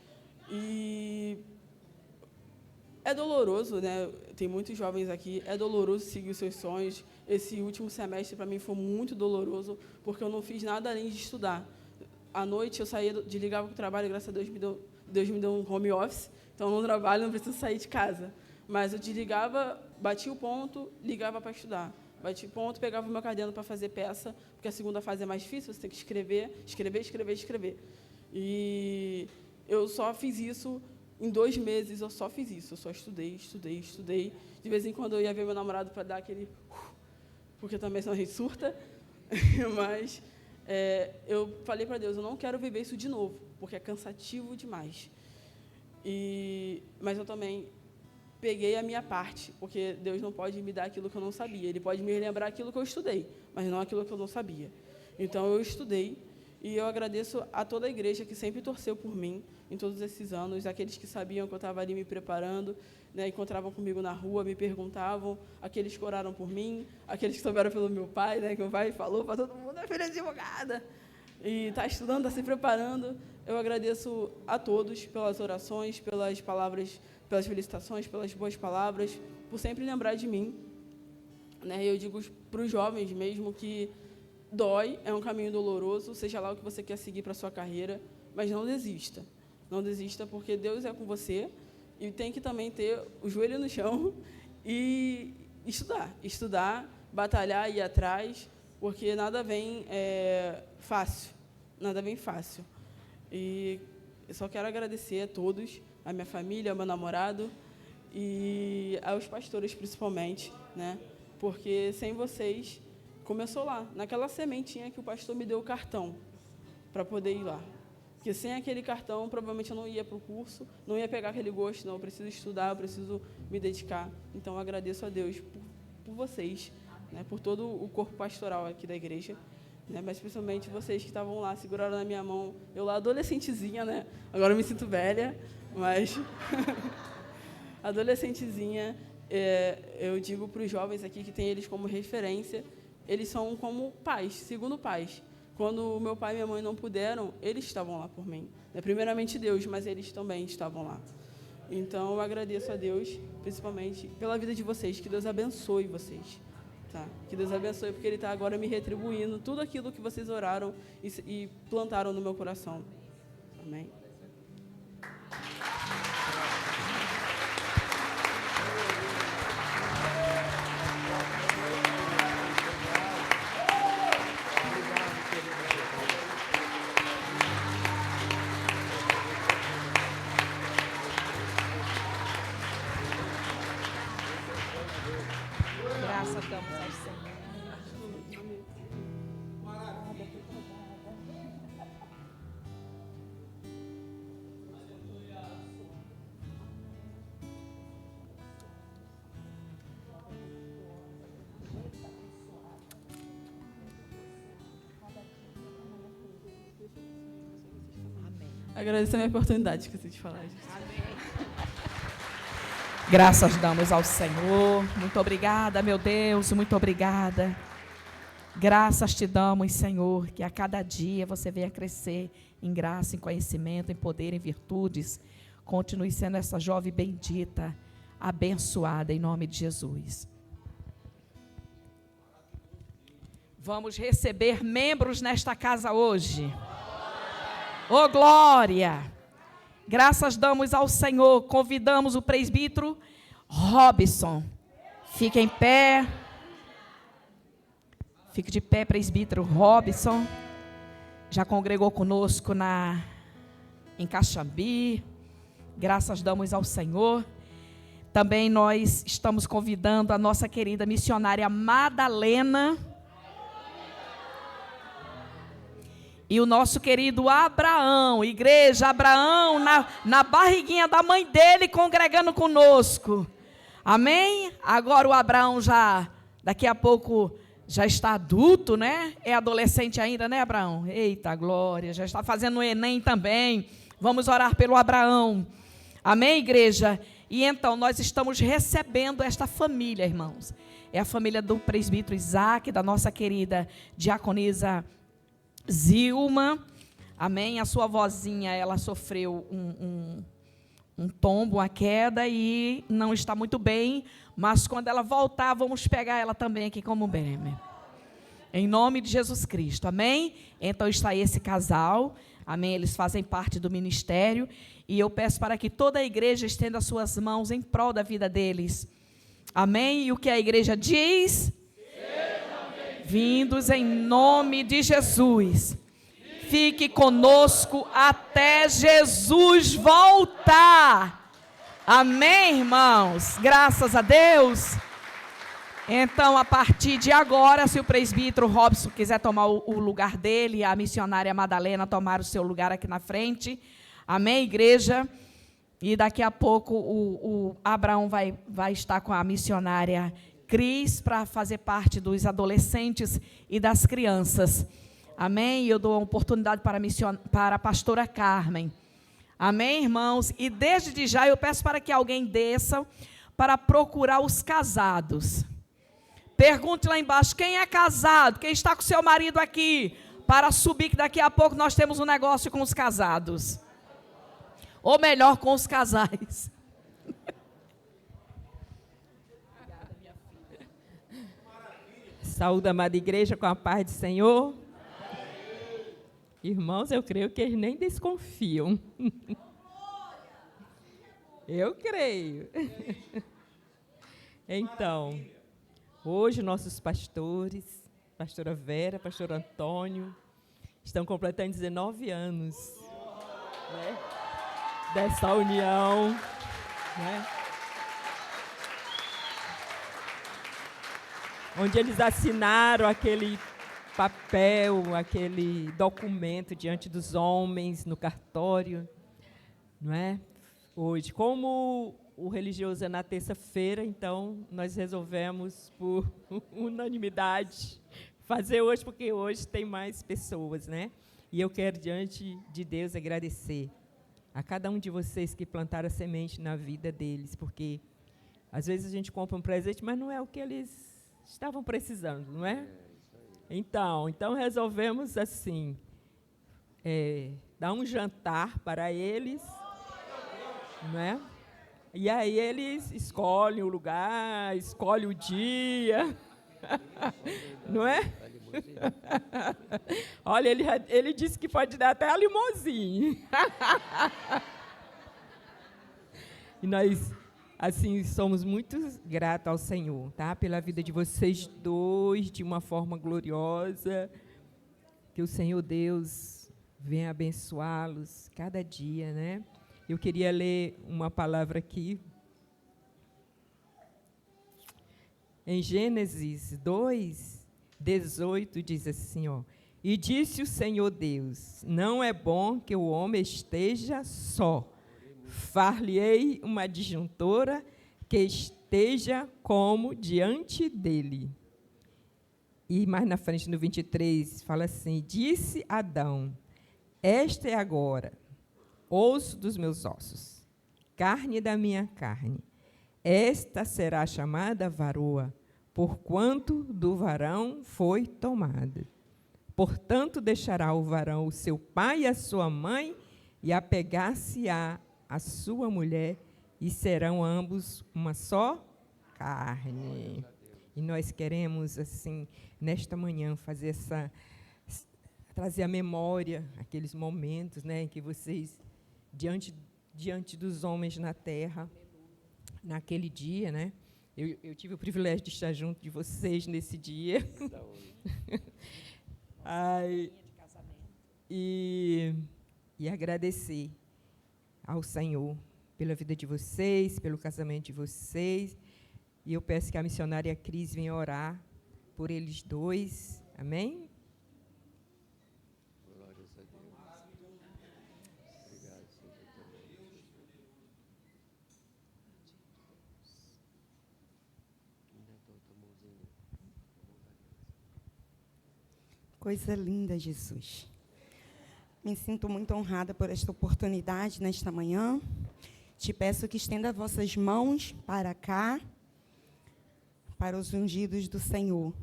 E é doloroso, né? Tem muitos jovens aqui, é doloroso seguir os seus sonhos. Esse último semestre, para mim, foi muito doloroso, porque eu não fiz nada além de estudar. À noite, eu saía, desligava o trabalho, graças a Deus me deu um home office, então eu não trabalho, não preciso sair de casa. Mas eu desligava, batia o ponto, ligava para estudar. Batia o ponto, pegava o meu caderno para fazer peça, porque a segunda fase é mais difícil, você tem que escrever. E eu só fiz isso em 2 meses, eu só fiz isso. Eu só estudei. De vez em quando eu ia ver meu namorado para dar aquele... porque também senão a gente surta. Mas eu falei para Deus, eu não quero viver isso de novo, porque é cansativo demais. Mas eu também peguei a minha parte, porque Deus não pode me dar aquilo que eu não sabia. Ele pode me lembrar aquilo que eu estudei, mas não aquilo que eu não sabia. Então, eu estudei, e eu agradeço a toda a igreja que sempre torceu por mim em todos esses anos, aqueles que sabiam que eu estava ali me preparando, né, encontravam comigo na rua, me perguntavam, aqueles que oraram por mim, aqueles que souberam pelo meu pai, né, que o pai falou para todo mundo, é filha de advogada, e está estudando, está se preparando. Eu agradeço a todos pelas orações, pelas palavras, pelas felicitações, pelas boas palavras, por sempre lembrar de mim. Né, eu digo para os jovens mesmo que dói, é um caminho doloroso, seja lá o que você quer seguir para a sua carreira, mas não desista. Não desista, porque Deus é com você, e tem que também ter o joelho no chão e estudar, batalhar, ir atrás, porque nada vem fácil. E eu só quero agradecer a todos, a minha família, ao meu namorado e aos pastores, principalmente, né? Porque sem vocês, começou lá, naquela sementinha que o pastor me deu o cartão para poder ir lá. Porque sem aquele cartão, provavelmente eu não ia para o curso, não ia pegar aquele gosto, não, eu preciso estudar, eu preciso me dedicar. Então, eu agradeço a Deus por vocês, né? Por todo o corpo pastoral aqui da igreja, né? Mas principalmente vocês que estavam lá, seguraram na minha mão, eu lá adolescentezinha, né? Agora eu me sinto velha, mas adolescentezinha, eu digo para os jovens aqui que tem eles como referência, eles são como pais, segundo pais. Quando meu pai e minha mãe não puderam, eles estavam lá por mim. Primeiramente Deus, mas eles também estavam lá. Então, eu agradeço a Deus, principalmente pela vida de vocês. Que Deus abençoe vocês. Tá? Que Deus abençoe, porque Ele está agora me retribuindo tudo aquilo que vocês oraram e plantaram no meu coração. Amém? Agradeço a minha oportunidade, esqueci de falar. Graças damos ao Senhor. Muito obrigada, meu Deus, muito obrigada. Graças te damos, Senhor, que a cada dia você venha crescer em graça, em conhecimento, em poder, em virtudes. Continue sendo essa jovem bendita, abençoada em nome de Jesus. Vamos receber membros nesta casa hoje. Ô glória! Graças damos ao Senhor. Convidamos o presbítero Robson. Fique em pé. Fique de pé, presbítero Robson. Já congregou conosco em Caxambi. Graças damos ao Senhor. Também nós estamos convidando a nossa querida missionária Madalena. E o nosso querido Abraão, igreja Abraão, na barriguinha da mãe dele, congregando conosco. Amém? Agora o Abraão daqui a pouco, já está adulto, né? É adolescente ainda, né, Abraão? Eita, glória, já está fazendo o Enem também. Vamos orar pelo Abraão. Amém, igreja? E então, nós estamos recebendo esta família, irmãos. É a família do presbítero Isaac, da nossa querida diaconisa Zilma, amém? A sua vozinha, ela sofreu um tombo, uma queda e não está muito bem, mas quando ela voltar, vamos pegar ela também aqui como meme. Em nome de Jesus Cristo, amém? Então está esse casal, amém? Eles fazem parte do ministério e eu peço para que toda a igreja estenda suas mãos em prol da vida deles, amém? E o que a igreja diz? Vindos em nome de Jesus. Fique conosco até Jesus voltar. Amém, irmãos? Graças a Deus. Então, a partir de agora, se o presbítero Robson quiser tomar o lugar dele, a missionária Madalena tomar o seu lugar aqui na frente. Amém, igreja? E daqui a pouco o Abraão vai estar com a missionária Cris para fazer parte dos adolescentes e das crianças. Amém? E eu dou a oportunidade para a pastora Carmen. Amém, irmãos? E desde já eu peço para que alguém desça para procurar os casados. Pergunte lá embaixo, quem é casado? Quem está com seu marido aqui? Para subir, que daqui a pouco nós temos um negócio com os casados. Ou melhor, com os casais. Saúde, amada igreja, com a paz do Senhor. Irmãos, eu creio que eles nem desconfiam. Eu creio. Então, hoje nossos pastores, pastora Vera, pastor Antônio, estão completando 19 anos, né, dessa união, né, onde eles assinaram aquele papel, aquele documento diante dos homens no cartório, não é? Hoje, como o religioso é na terça-feira, então nós resolvemos, por unanimidade, fazer hoje, porque hoje tem mais pessoas, né? E eu quero, diante de Deus, agradecer a cada um de vocês que plantaram a semente na vida deles, porque às vezes a gente compra um presente, mas não é o que eles estavam precisando, não é? Então resolvemos assim, dar um jantar para eles, não é? E aí eles escolhem o lugar, escolhem o dia, não é? Olha, ele disse que pode dar até a limousine. E nós, assim, somos muito gratos ao Senhor, tá? Pela vida de vocês dois, de uma forma gloriosa. Que o Senhor Deus venha abençoá-los cada dia, né? Eu queria ler uma palavra aqui. Em Gênesis 2:18 diz assim, ó: E disse o Senhor Deus: Não é bom que o homem esteja só. Far-lhe-ei uma adjuntora que esteja como diante dele. E mais na frente, no 23, fala assim: Disse Adão: Esta é agora osso dos meus ossos, carne da minha carne. Esta será chamada varoa, porquanto do varão foi tomada. Portanto, deixará o varão o seu pai e a sua mãe, e apegar-se-á a sua mulher, e serão ambos uma só carne. E nós queremos, assim, nesta manhã, trazer à memória aqueles momentos, né, em que vocês, diante dos homens na terra, naquele dia, né? Eu tive o privilégio de estar junto de vocês nesse dia. Ai, e agradecer ao Senhor pela vida de vocês, pelo casamento de vocês. E eu peço que a missionária Cris venha orar por eles dois. Amém? Glórias a Deus. Obrigado, Senhor. Coisa linda, Jesus. Me sinto muito honrada por esta oportunidade nesta manhã. Te peço que estenda vossas mãos para cá, para os ungidos do Senhor.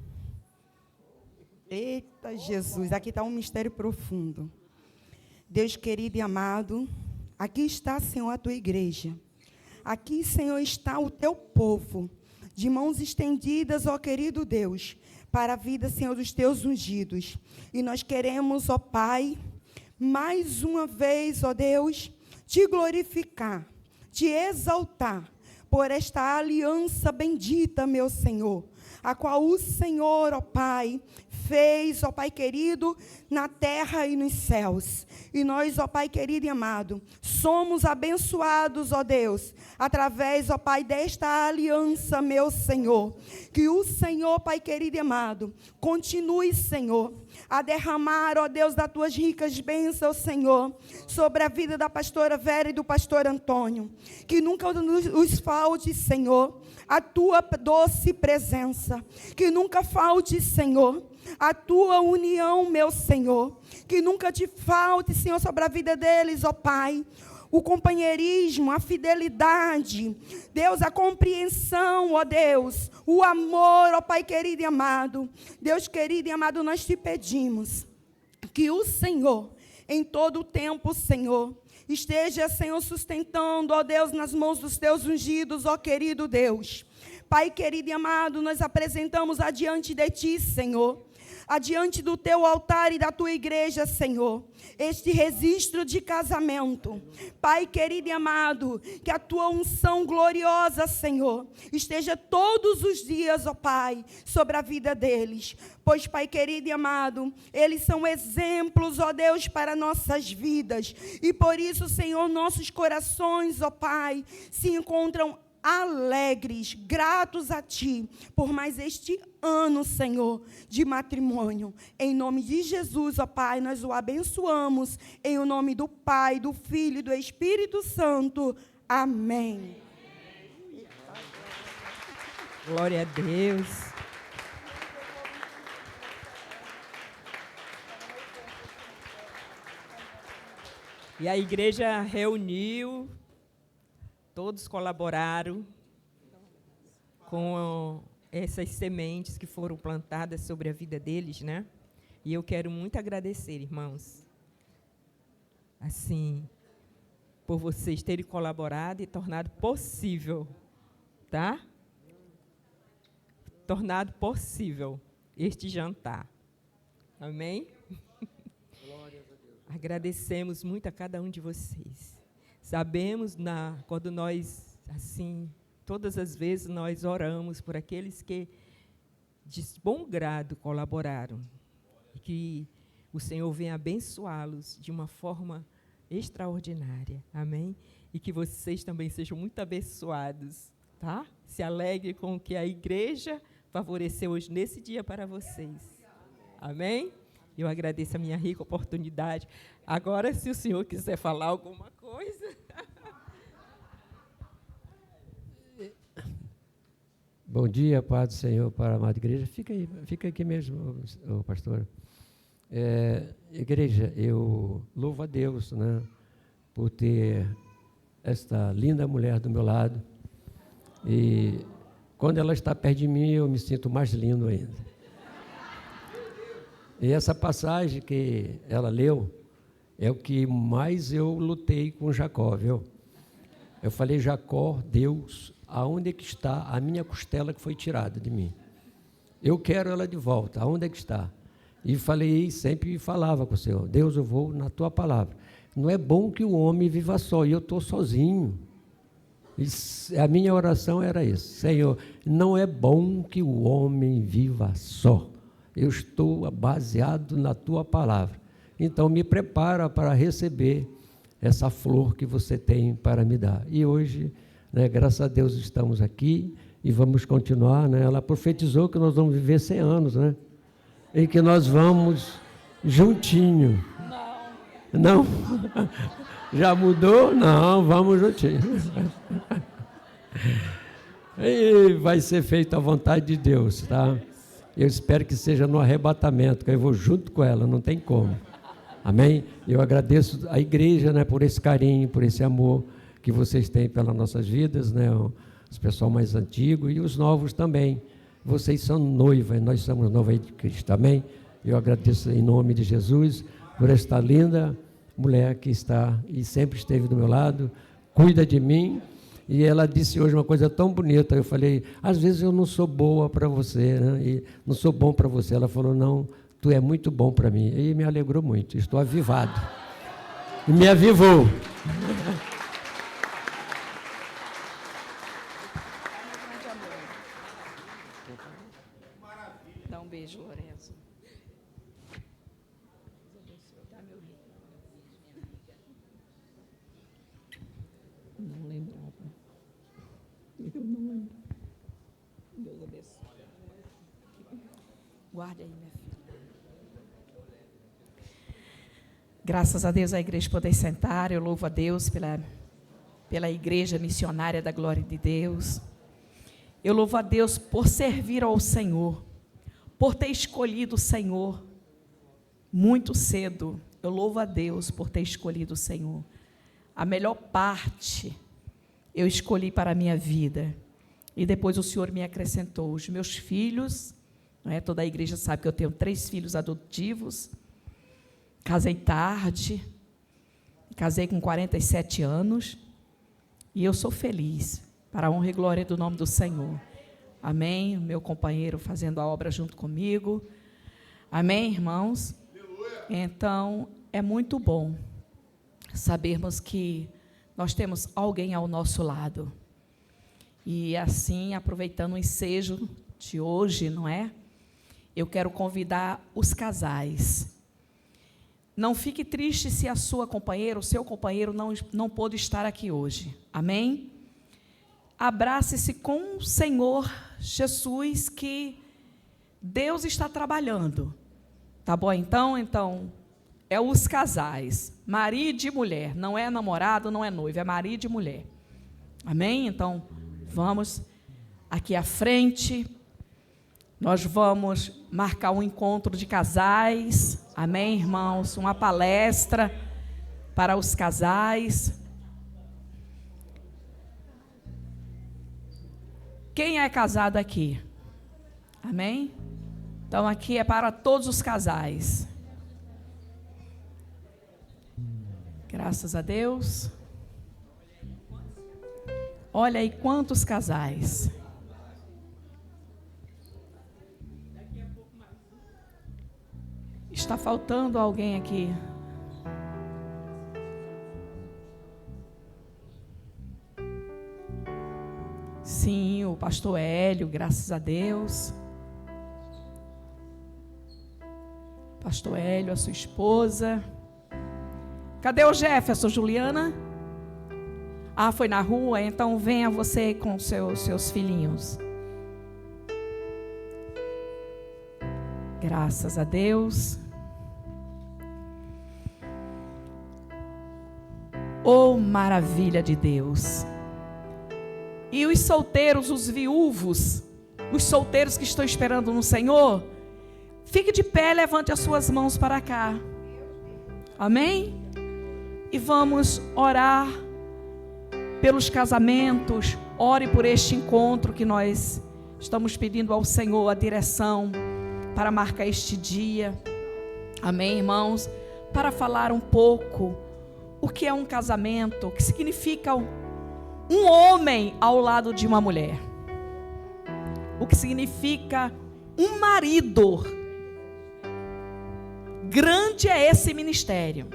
Eita, Jesus, aqui está um mistério profundo. Deus querido e amado, aqui está, Senhor, a tua igreja. Aqui, Senhor, está o teu povo, de mãos estendidas, ó querido Deus, para a vida, Senhor, dos teus ungidos. E nós queremos, ó Pai, mais uma vez, ó Deus, te glorificar, te exaltar por esta aliança bendita, meu Senhor, a qual o Senhor, ó Pai, fez, ó Pai querido, na terra e nos céus. E nós, ó Pai querido e amado, somos abençoados, ó Deus, através, ó Pai, desta aliança, meu Senhor. Que o Senhor, Pai querido e amado, continue, Senhor, a derramar, ó Deus, das tuas ricas bênçãos, Senhor, sobre a vida da pastora Vera e do pastor Antônio. Que nunca os falte, Senhor, a tua doce presença. Que nunca falte, Senhor, a tua união, meu Senhor. Que nunca te falte, Senhor, sobre a vida deles, ó Pai, o companheirismo, a fidelidade, Deus, a compreensão, ó Deus, o amor, ó Pai querido e amado. Deus querido e amado, nós te pedimos que o Senhor, em todo o tempo, Senhor, esteja, Senhor, sustentando, ó Deus, nas mãos dos teus ungidos, ó querido Deus. Pai querido e amado, nós apresentamos adiante de ti, Senhor, adiante do teu altar e da tua igreja, Senhor, este registro de casamento. Pai querido e amado, que a tua unção gloriosa, Senhor, esteja todos os dias, ó Pai, sobre a vida deles. Pois, Pai querido e amado, eles são exemplos, ó Deus, para nossas vidas. E por isso, Senhor, nossos corações, ó Pai, se encontram alegres, gratos a Ti, por mais este ano, Senhor, de matrimônio. Em nome de Jesus, ó Pai, nós o abençoamos. Em o nome do Pai, do Filho e do Espírito Santo. Amém. Glória a Deus. E a igreja reuniu, todos colaboraram com essas sementes que foram plantadas sobre a vida deles, né? E eu quero muito agradecer, irmãos, assim, por vocês terem colaborado e tornado possível, tá? Tornado possível este jantar. Amém? Agradecemos muito a cada um de vocês. Sabemos, quando nós, assim, todas as vezes nós oramos por aqueles que de bom grado colaboraram, e que o Senhor venha abençoá-los de uma forma extraordinária. Amém? E que vocês também sejam muito abençoados, tá? Se alegre com o que a igreja favoreceu hoje nesse dia para vocês. Amém? Eu agradeço a minha rica oportunidade. Agora, se o senhor quiser falar alguma coisa. Bom dia, paz do Senhor para a amada igreja. Fica aqui mesmo, pastor. Igreja, eu louvo a Deus, né, por ter esta linda mulher do meu lado. E quando ela está perto de mim, eu me sinto mais lindo ainda. E essa passagem que ela leu é o que mais eu lutei com Jacó, viu? Eu falei, Jacó, Deus, aonde é que está a minha costela que foi tirada de mim? Eu quero ela de volta, aonde é que está? E falei, sempre falava com o Senhor, Deus, eu vou na tua palavra. Não é bom que o homem viva só, e eu estou sozinho. A minha oração era isso, Senhor, não é bom que o homem viva só. Eu estou baseado na tua palavra. Então me prepara para receber essa flor que você tem para me dar. E hoje, né, graças a Deus, estamos aqui e vamos continuar. Né? Ela profetizou que nós vamos viver 100 anos, né? E que nós vamos juntinho. Não? Já mudou? Não, vamos juntinho. E vai ser feito à vontade de Deus, tá? Eu espero que seja no arrebatamento, que eu vou junto com ela, não tem como. Amém? Eu agradeço a igreja, né, por esse carinho, por esse amor que vocês têm pelas nossas vidas, né, os pessoal mais antigo e os novos também. Vocês são noiva, nós somos noiva de Cristo, amém? Eu agradeço em nome de Jesus por esta linda mulher que está e sempre esteve do meu lado, cuida de mim. E ela disse hoje uma coisa tão bonita. Eu falei, às vezes eu não sou boa para você, né? E não sou bom para você. Ela falou, não, tu é muito bom para mim. E me alegrou muito, estou avivado. E me avivou. Dá um beijo, Lourenço. Não lembrava. Eu não lembro. Deus abençoe. Guarde aí, minha filha. Graças a Deus a igreja poder sentar. Eu louvo a Deus pela igreja missionária da glória de Deus. Eu louvo a Deus por servir ao Senhor, por ter escolhido o Senhor muito cedo. Eu louvo a Deus por ter escolhido o Senhor. A melhor parte eu escolhi para a minha vida. E depois o Senhor me acrescentou. Os meus filhos, não é? Toda a igreja sabe que eu tenho 3 filhos adotivos. Casei tarde. Casei com 47 anos. E eu sou feliz, para a honra e glória do nome do Senhor. Amém? O meu companheiro fazendo a obra junto comigo. Amém, irmãos? Então, é muito bom sabermos que nós temos alguém ao nosso lado. E assim, aproveitando o ensejo de hoje, não é? Eu quero convidar os casais. Não fique triste se a sua companheira, o seu companheiro não pôde estar aqui hoje. Amém? Abrace-se com o Senhor Jesus, que Deus está trabalhando. Tá bom, então? Então, é os casais, marido e mulher, não é namorado, não é noivo, é marido e mulher. Amém? Então, vamos aqui à frente, nós vamos marcar um encontro de casais, amém, irmãos? Uma palestra para os casais. Quem é casado aqui? Amém? Então, aqui é para todos os casais. Graças a Deus. Olha aí quantos casais. Está faltando alguém aqui. Sim, o pastor Hélio, graças a Deus. Pastor Hélio, a sua esposa. Cadê o Jefferson, Juliana? Ah, foi na rua? Então venha você com seus filhinhos. Graças a Deus. Oh, maravilha de Deus. E os solteiros, os viúvos, os solteiros que estão esperando no Senhor, fique de pé, levante as suas mãos para cá. Amém? E vamos orar pelos casamentos. Ore por este encontro que nós estamos pedindo ao Senhor a direção para marcar este dia. Amém, irmãos? Para falar um pouco o que é um casamento, o que significa um homem ao lado de uma mulher. O que significa um marido. Grande é esse ministério.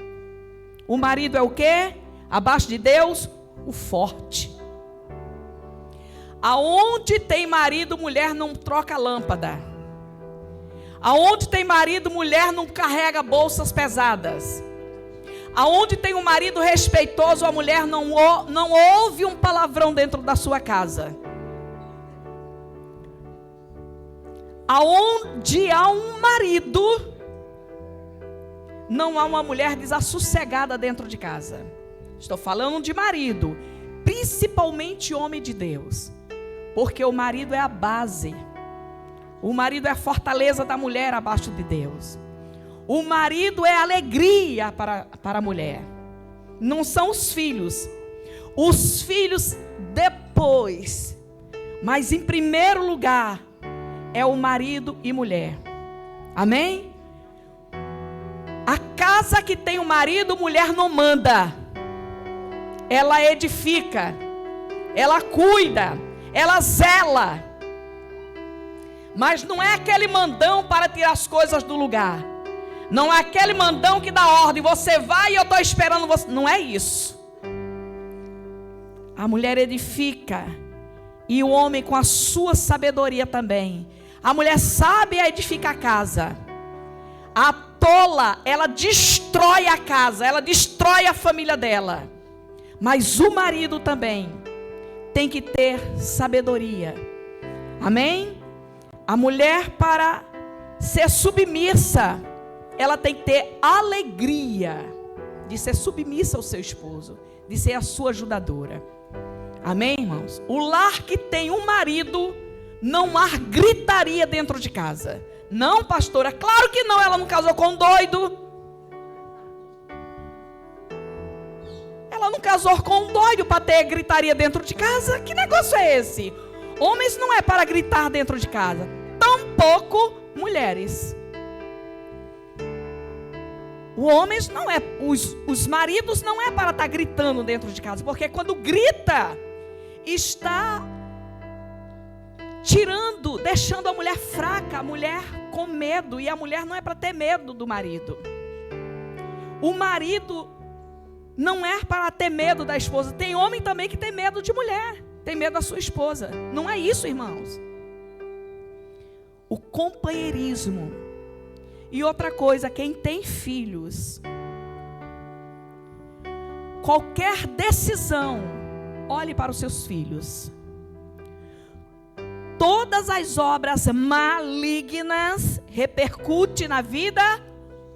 O marido é o quê? Abaixo de Deus, o forte. Aonde tem marido, mulher não troca lâmpada. Aonde tem marido, mulher não carrega bolsas pesadas. Aonde tem um marido respeitoso, a mulher não ouve um palavrão dentro da sua casa. Aonde há um marido, não há uma mulher desassossegada dentro de casa. Estou falando de marido, principalmente homem de Deus. Porque o marido é a base. O marido é a fortaleza da mulher abaixo de Deus. O marido é a alegria para a mulher. Não são os filhos. Os filhos depois. Mas em primeiro lugar é o marido e mulher. Amém? A casa que tem o marido, mulher não manda. Ela edifica. Ela cuida. Ela zela. Mas não é aquele mandão para tirar as coisas do lugar. Não é aquele mandão que dá ordem. Você vai e eu estou esperando você. Não é isso. A mulher edifica. E o homem com a sua sabedoria também. A mulher sabe edificar a casa. A tola, ela destrói a casa. Ela destrói a família dela. Mas o marido também tem que ter sabedoria. Amém? A mulher, para ser submissa, ela tem que ter alegria de ser submissa ao seu esposo, de ser a sua ajudadora. Amém, irmãos? O lar que tem um marido, não há gritaria dentro de casa. Não, pastora, claro que não, ela não casou com um doido. Ela não casou com um doido para ter gritaria dentro de casa. Que negócio é esse? Homens não é para gritar dentro de casa. Tampouco mulheres. Os homens não é, os maridos não é para estar gritando dentro de casa. Porque quando grita, está tirando, deixando a mulher fraca, a mulher com medo. E a mulher não é para ter medo do marido. O marido não é para ter medo da esposa. Tem homem também que tem medo de mulher. Tem medo da sua esposa. Não é isso, irmãos. O companheirismo. E outra coisa, quem tem filhos, qualquer decisão, olhe para os seus filhos. Todas as obras malignas repercutem na vida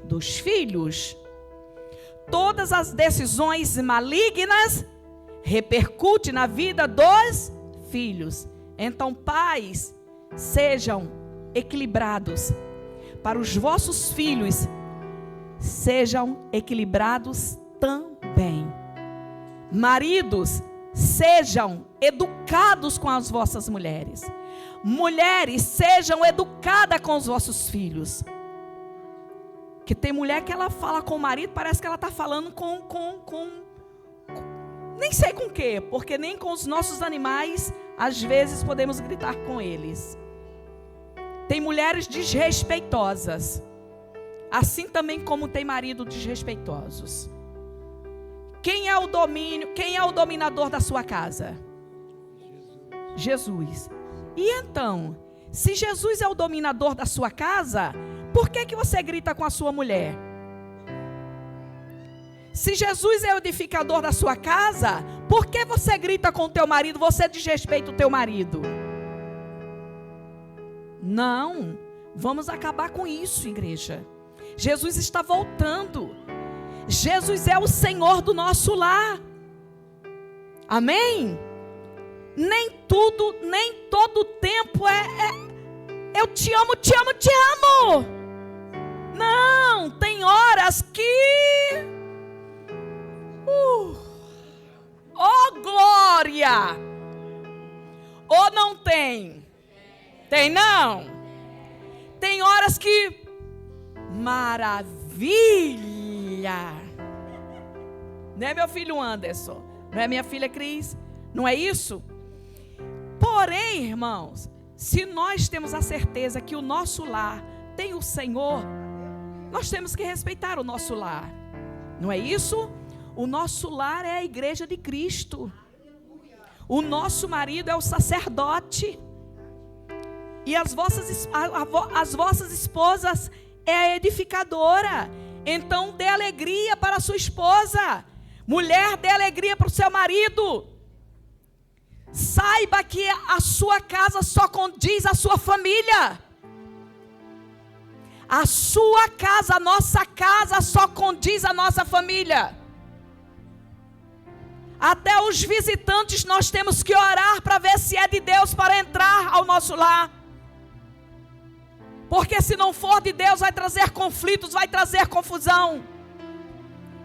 dos filhos. Todas as decisões malignas repercutem na vida dos filhos. Então, pais, sejam equilibrados. Para os vossos filhos, sejam equilibrados também. Maridos, sejam educados com as vossas mulheres. Mulheres, sejam educadas com os vossos filhos. Que tem mulher que ela fala com o marido, parece que ela está falando com nem sei com o quê, porque nem com os nossos animais, às vezes podemos gritar com eles. Tem mulheres desrespeitosas, assim também como tem marido desrespeitosos. Quem é o dominador da sua casa? Jesus. E então, se Jesus é o dominador da sua casa, por que você grita com a sua mulher? Se Jesus é o edificador da sua casa, por que você grita com o teu marido, você desrespeita o teu marido? Não, vamos acabar com isso, igreja. Jesus está voltando. Jesus é o Senhor do nosso lar. Amém? Nem tudo, nem todo tempo eu te amo, te amo, te amo. Não, tem horas que oh glória. Ou não tem? Tem não? Tem horas que maravilha. Não é meu filho Anderson, não é minha filha Cris, Não é isso? Porém, irmãos, se nós temos a certeza que o nosso lar tem o Senhor, nós temos que respeitar o nosso lar. Não é isso? O nosso lar é a igreja de Cristo. O nosso marido é o sacerdote. E as vossas esposas é a edificadora. Então dê alegria para a sua esposa. Mulher, dê alegria para o seu marido. Saiba que a sua casa só condiz a sua família. A sua casa, a nossa casa só condiz a nossa família. Até os visitantes nós temos que orar para ver se é de Deus para entrar ao nosso lar. Porque se não for de Deus vai trazer conflitos, vai trazer confusão.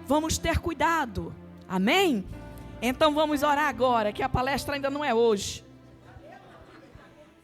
Vamos ter cuidado. Amém? Então vamos orar agora, que a palestra ainda não é hoje.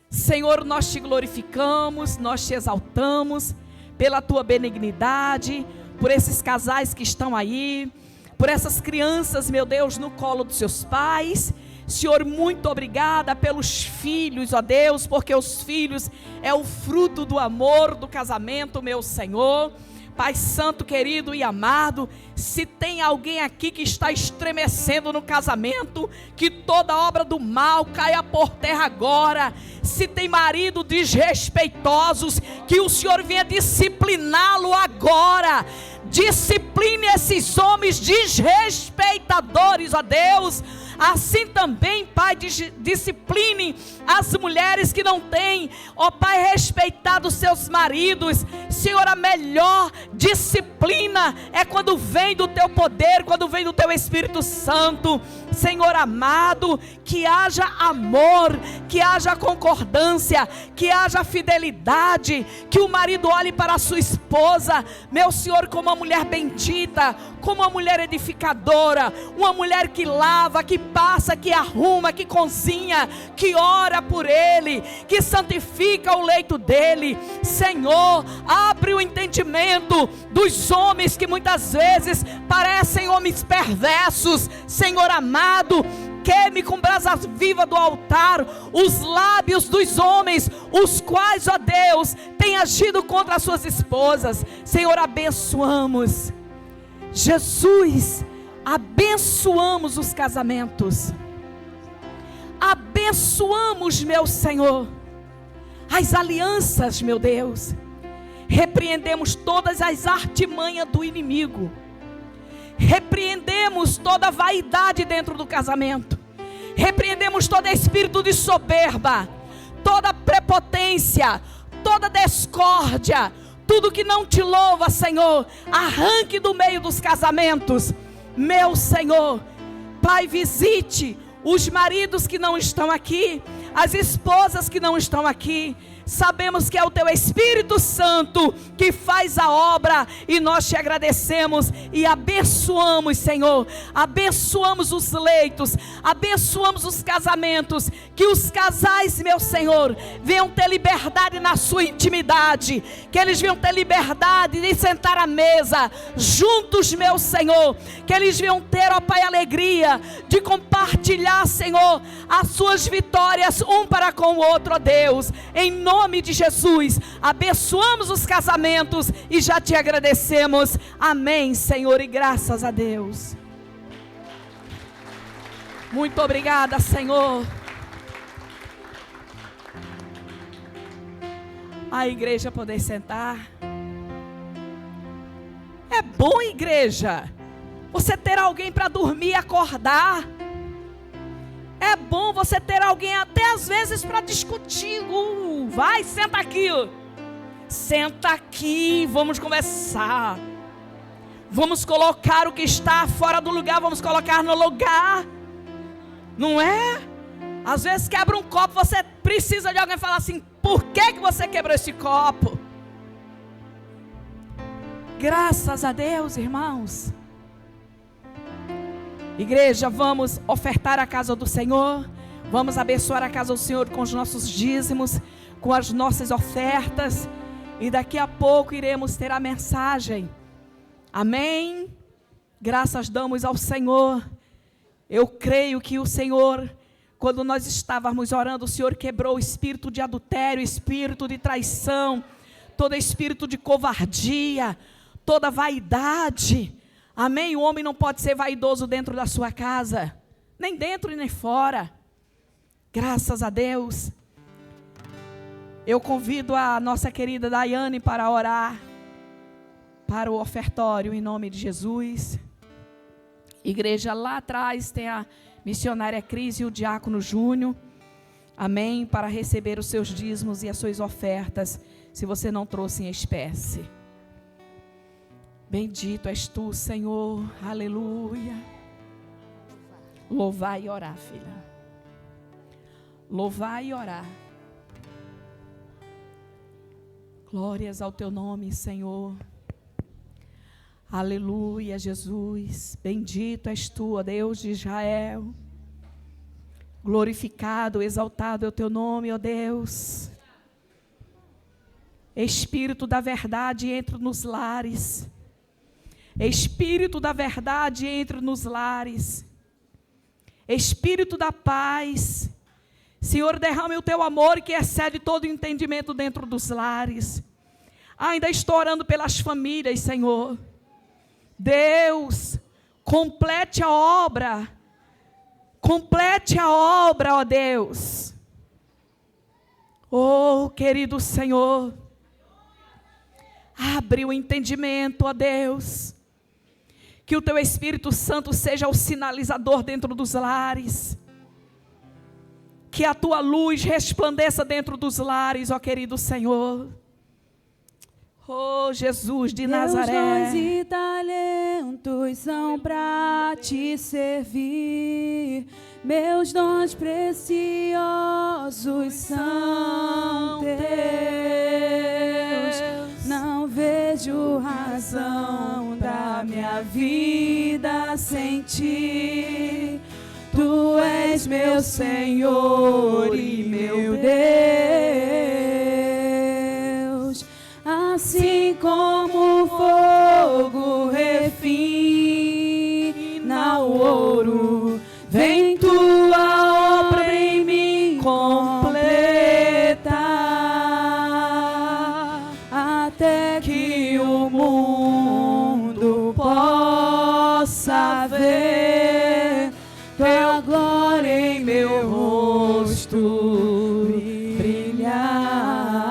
Senhor, nós te glorificamos, nós te exaltamos pela tua benignidade, por esses casais que estão aí, por essas crianças, meu Deus, no colo dos seus pais. Senhor, muito obrigada pelos filhos, ó Deus, porque os filhos é o fruto do amor do casamento, meu Senhor. Pai santo, querido e amado, se tem alguém aqui que está estremecendo no casamento, que toda obra do mal caia por terra agora. Se tem marido desrespeitosos, que o Senhor venha discipliná-lo agora. Discipline esses homens desrespeitadores, ó Deus. Assim também, Pai, discipline as mulheres que não têm, ó Pai, respeitado seus maridos. Senhor, a melhor disciplina é quando vem do teu poder, quando vem do teu Espírito Santo. Senhor amado, que haja amor, que haja concordância, que haja fidelidade, que o marido olhe para a sua esposa, meu Senhor, como uma mulher bendita, como uma mulher edificadora, uma mulher que lava, que passa, que arruma, que cozinha, que ora por ele, que santifica o leito dele. Senhor, abre o entendimento dos homens que muitas vezes parecem homens perversos. Senhor amado, queime com brasas vivas do altar os lábios dos homens, os quais, ó Deus, têm agido contra as suas esposas. Senhor, abençoamos, Jesus, abençoamos os casamentos, abençoamos, meu Senhor, as alianças, meu Deus. Repreendemos todas as artimanhas do inimigo, repreendemos toda vaidade dentro do casamento, repreendemos todo espírito de soberba, toda prepotência, toda discórdia, tudo que não te louva, Senhor, arranque do meio dos casamentos, meu Senhor. Pai, visite os maridos que não estão aqui, as esposas que não estão aqui. Sabemos que é o teu Espírito Santo que faz a obra, e nós te agradecemos e abençoamos, Senhor. Abençoamos os leitos, abençoamos os casamentos, que os casais, meu Senhor, venham ter liberdade na sua intimidade, que eles venham ter liberdade de sentar à mesa juntos, meu Senhor, que eles venham ter, ó Pai, alegria de compartilhar, Senhor, as suas vitórias um para com o outro, ó Deus, em nome de Jesus. Abençoamos os casamentos e já te agradecemos. Amém, Senhor, e graças a Deus. Muito obrigada, Senhor. A igreja poder sentar. É bom, igreja, você ter alguém para dormir e acordar. É bom você ter alguém até às vezes para discutir. Vai, senta aqui. Senta aqui, vamos conversar. Vamos colocar o que está fora do lugar, vamos colocar no lugar. Não é? Às vezes quebra um copo, você precisa de alguém falar assim: por que você quebrou esse copo? Graças a Deus, irmãos. Igreja, vamos ofertar a casa do Senhor, vamos abençoar a casa do Senhor com os nossos dízimos, com as nossas ofertas, e daqui a pouco iremos ter a mensagem. Amém? Graças damos ao Senhor. Eu creio que o Senhor, quando nós estávamos orando, o Senhor quebrou o espírito de adultério, espírito de traição, todo espírito de covardia, toda vaidade. Amém? O homem não pode ser vaidoso dentro da sua casa, nem dentro e nem fora. Graças a Deus. Eu convido a nossa querida Daiane para orar para o ofertório, em nome de Jesus. Igreja, lá atrás tem a missionária Cris e o diácono Júnior. Amém? Para receber os seus dízimos e as suas ofertas, se você não trouxe em espécie. Bendito és tu, Senhor. Aleluia. Louvar e orar, filha. Louvar e orar. Glórias ao teu nome, Senhor. Aleluia, Jesus. Bendito és tu, ó Deus de Israel. Glorificado, exaltado é o teu nome, ó Deus. Espírito da verdade, entre nos lares. Espírito da verdade, entre nos lares. Espírito da paz. Senhor, derrame o teu amor que excede todo entendimento dentro dos lares. Ainda estou orando pelas famílias, Senhor. Deus, complete a obra. Complete a obra, ó Deus. Oh, querido Senhor. Abre o entendimento, ó Deus. Que o teu Espírito Santo seja o sinalizador dentro dos lares. Que a tua luz resplandeça dentro dos lares, ó querido Senhor. Oh, Jesus de Nazaré. Meus dons e talentos são para te servir. Meus dons preciosos são teus. Não vejo razão da minha vida sem ti. Tu és meu Senhor e meu Deus. Assim como o fogo refina o ouro, vem tua obra em mim completar, até que o mundo possa ver tua glória em meu rosto brilhar.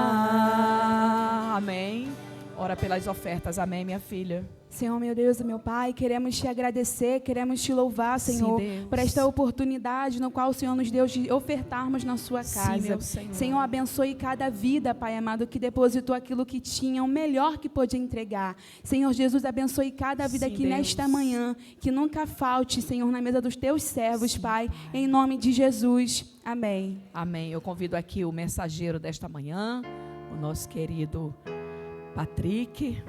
Amém. Ora pelas ofertas. Amém, minha filha. Senhor, meu Deus e meu Pai, queremos te agradecer, queremos te louvar, Senhor, Deus. por esta oportunidade no qual o Senhor nos deu de ofertarmos na sua casa. Sim, meu Senhor. Senhor, abençoe cada vida, Pai amado, que depositou aquilo que tinha, o melhor que pôde entregar. Senhor Jesus, abençoe cada vida Sim, aqui Deus. nesta manhã, que nunca falte, Senhor, na mesa dos teus servos, Pai, em nome de Jesus. Amém. Amém. Eu convido aqui o mensageiro desta manhã, o nosso querido Patrick.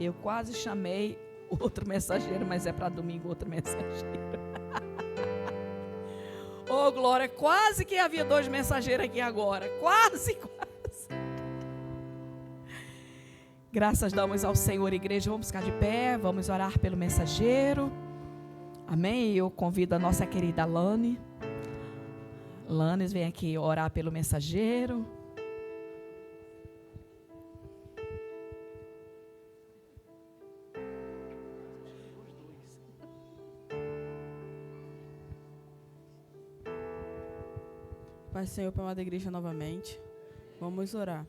Eu quase chamei outro mensageiro, mas é para domingo outro mensageiro. Oh, glória, quase que havia dois mensageiros aqui agora. Quase. Graças damos ao Senhor, igreja. Vamos ficar de pé, vamos orar pelo mensageiro. Amém? Eu convido a nossa querida Lane. Lanes, vem aqui orar pelo mensageiro. Pai, Senhor, Pai amado da igreja novamente. Vamos orar.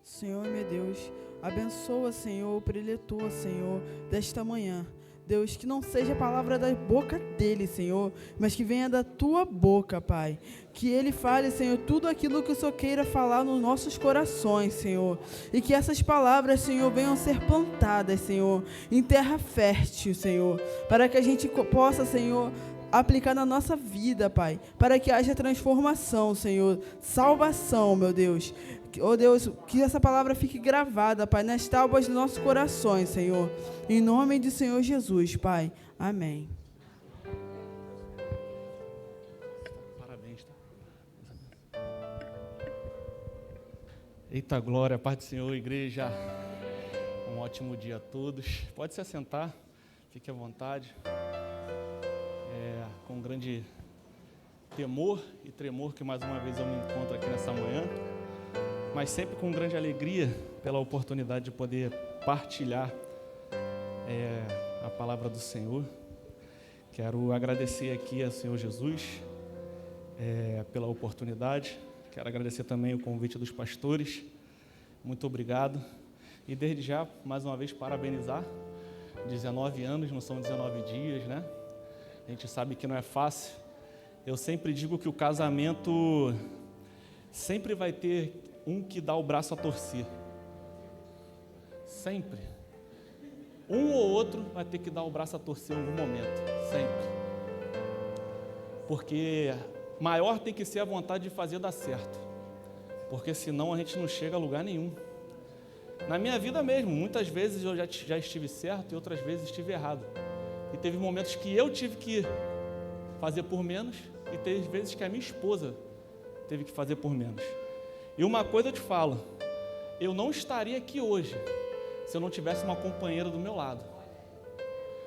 Senhor, meu Deus, abençoa, Senhor, o preletor, Senhor, desta manhã. Deus, que não seja a palavra da boca dele, Senhor, mas que venha da tua boca, Pai. Que ele fale, Senhor, tudo aquilo que o Senhor queira falar nos nossos corações, Senhor. E que essas palavras, Senhor, venham ser plantadas, Senhor, em terra fértil, Senhor. Para que a gente possa, Senhor, aplicar na nossa vida, Pai. Para que haja transformação, Senhor. Salvação, meu Deus. Oh Deus, que essa palavra fique gravada, Pai, nas tábuas dos nossos corações, Senhor. Em nome do Senhor Jesus, Pai. Amém. Parabéns. Eita glória, paz do Senhor, igreja. Um ótimo dia a todos. Pode se assentar, fique à vontade. com grande temor e tremor que mais uma vez eu me encontro aqui nessa manhã, mas sempre com grande alegria pela oportunidade de poder partilhar a palavra do Senhor. Quero agradecer aqui ao Senhor Jesus pela oportunidade. Quero agradecer também o convite dos pastores. Muito obrigado. E desde já, mais uma vez, parabenizar. 19 anos, não são 19 dias, né? A gente sabe que não é fácil. Eu sempre digo que o casamento sempre vai ter um que dá o braço a torcer. Sempre. Um ou outro vai ter que dar o braço a torcer em algum momento. Sempre. Porque maior tem que ser a vontade de fazer dar certo. Porque senão a gente não chega a lugar nenhum. Na minha vida mesmo, muitas vezes eu já estive certo e outras vezes estive errado. E teve momentos que eu tive que fazer por menos e teve vezes que a minha esposa teve que fazer por menos. E uma coisa eu te falo, eu não estaria aqui hoje se eu não tivesse uma companheira do meu lado.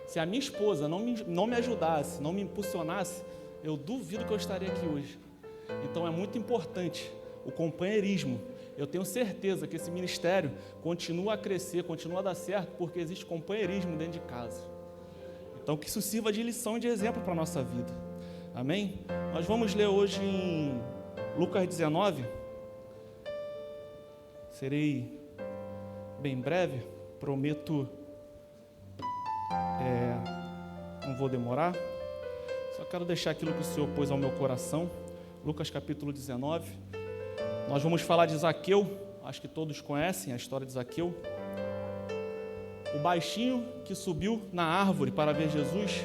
Se a minha esposa não me ajudasse, não me impulsionasse, eu duvido que eu estaria aqui hoje. Então é muito importante o companheirismo. Eu tenho certeza que esse ministério continua a crescer, continua a dar certo, porque existe companheirismo dentro de casa. Então que isso sirva de lição e de exemplo para a nossa vida. Amém? Nós vamos ler hoje em Lucas 19. Serei bem breve, prometo, não vou demorar. Só quero deixar aquilo que o Senhor pôs ao meu coração. Lucas capítulo 19. Nós vamos falar de Zaqueu, acho que todos conhecem a história de Zaqueu. O baixinho que subiu na árvore para ver Jesus.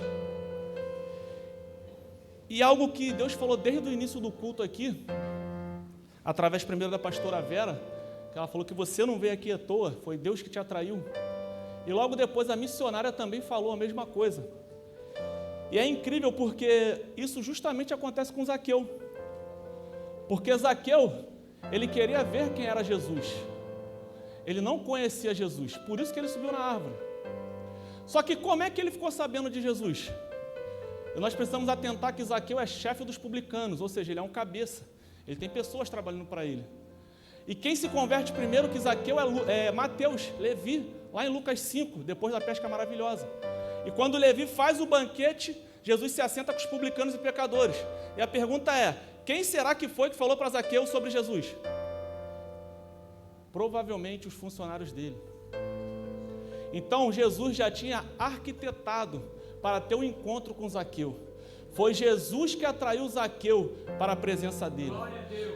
E algo que Deus falou desde o início do culto aqui, através primeiro da pastora Vera, que ela falou que você não veio aqui à toa, foi Deus que te atraiu. E logo depois a missionária também falou a mesma coisa. E é incrível porque isso justamente acontece com Zaqueu. Porque Zaqueu, ele queria ver quem era Jesus. Ele não conhecia Jesus, por isso que ele subiu na árvore. Só que como é que ele ficou sabendo de Jesus? E nós precisamos atentar que Zaqueu é chefe dos publicanos, ou seja, ele é um cabeça. Ele tem pessoas trabalhando para ele. E quem se converte primeiro que Zaqueu é Mateus, Levi, lá em Lucas 5, depois da pesca maravilhosa. E quando Levi faz o banquete, Jesus se assenta com os publicanos e pecadores. E a pergunta é, quem será que foi que falou para Zaqueu sobre Jesus? Provavelmente os funcionários dele. Então Jesus já tinha arquitetado para ter um encontro com Zaqueu. Foi Jesus que atraiu Zaqueu para a presença dele.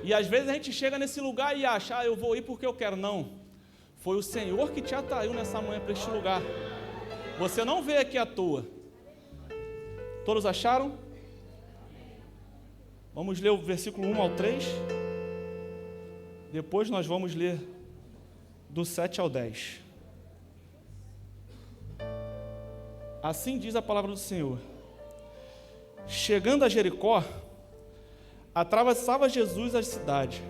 E às vezes a gente chega nesse lugar e acha, eu vou ir porque eu quero. Não. Foi o Senhor que te atraiu nessa manhã para este lugar. Você não veio aqui à toa. Todos acharam? Vamos ler o versículo 1 ao 3. Depois nós vamos ler do 7 ao 10. Assim diz a palavra do Senhor. Chegando a Jericó, atravessava Jesus a cidade.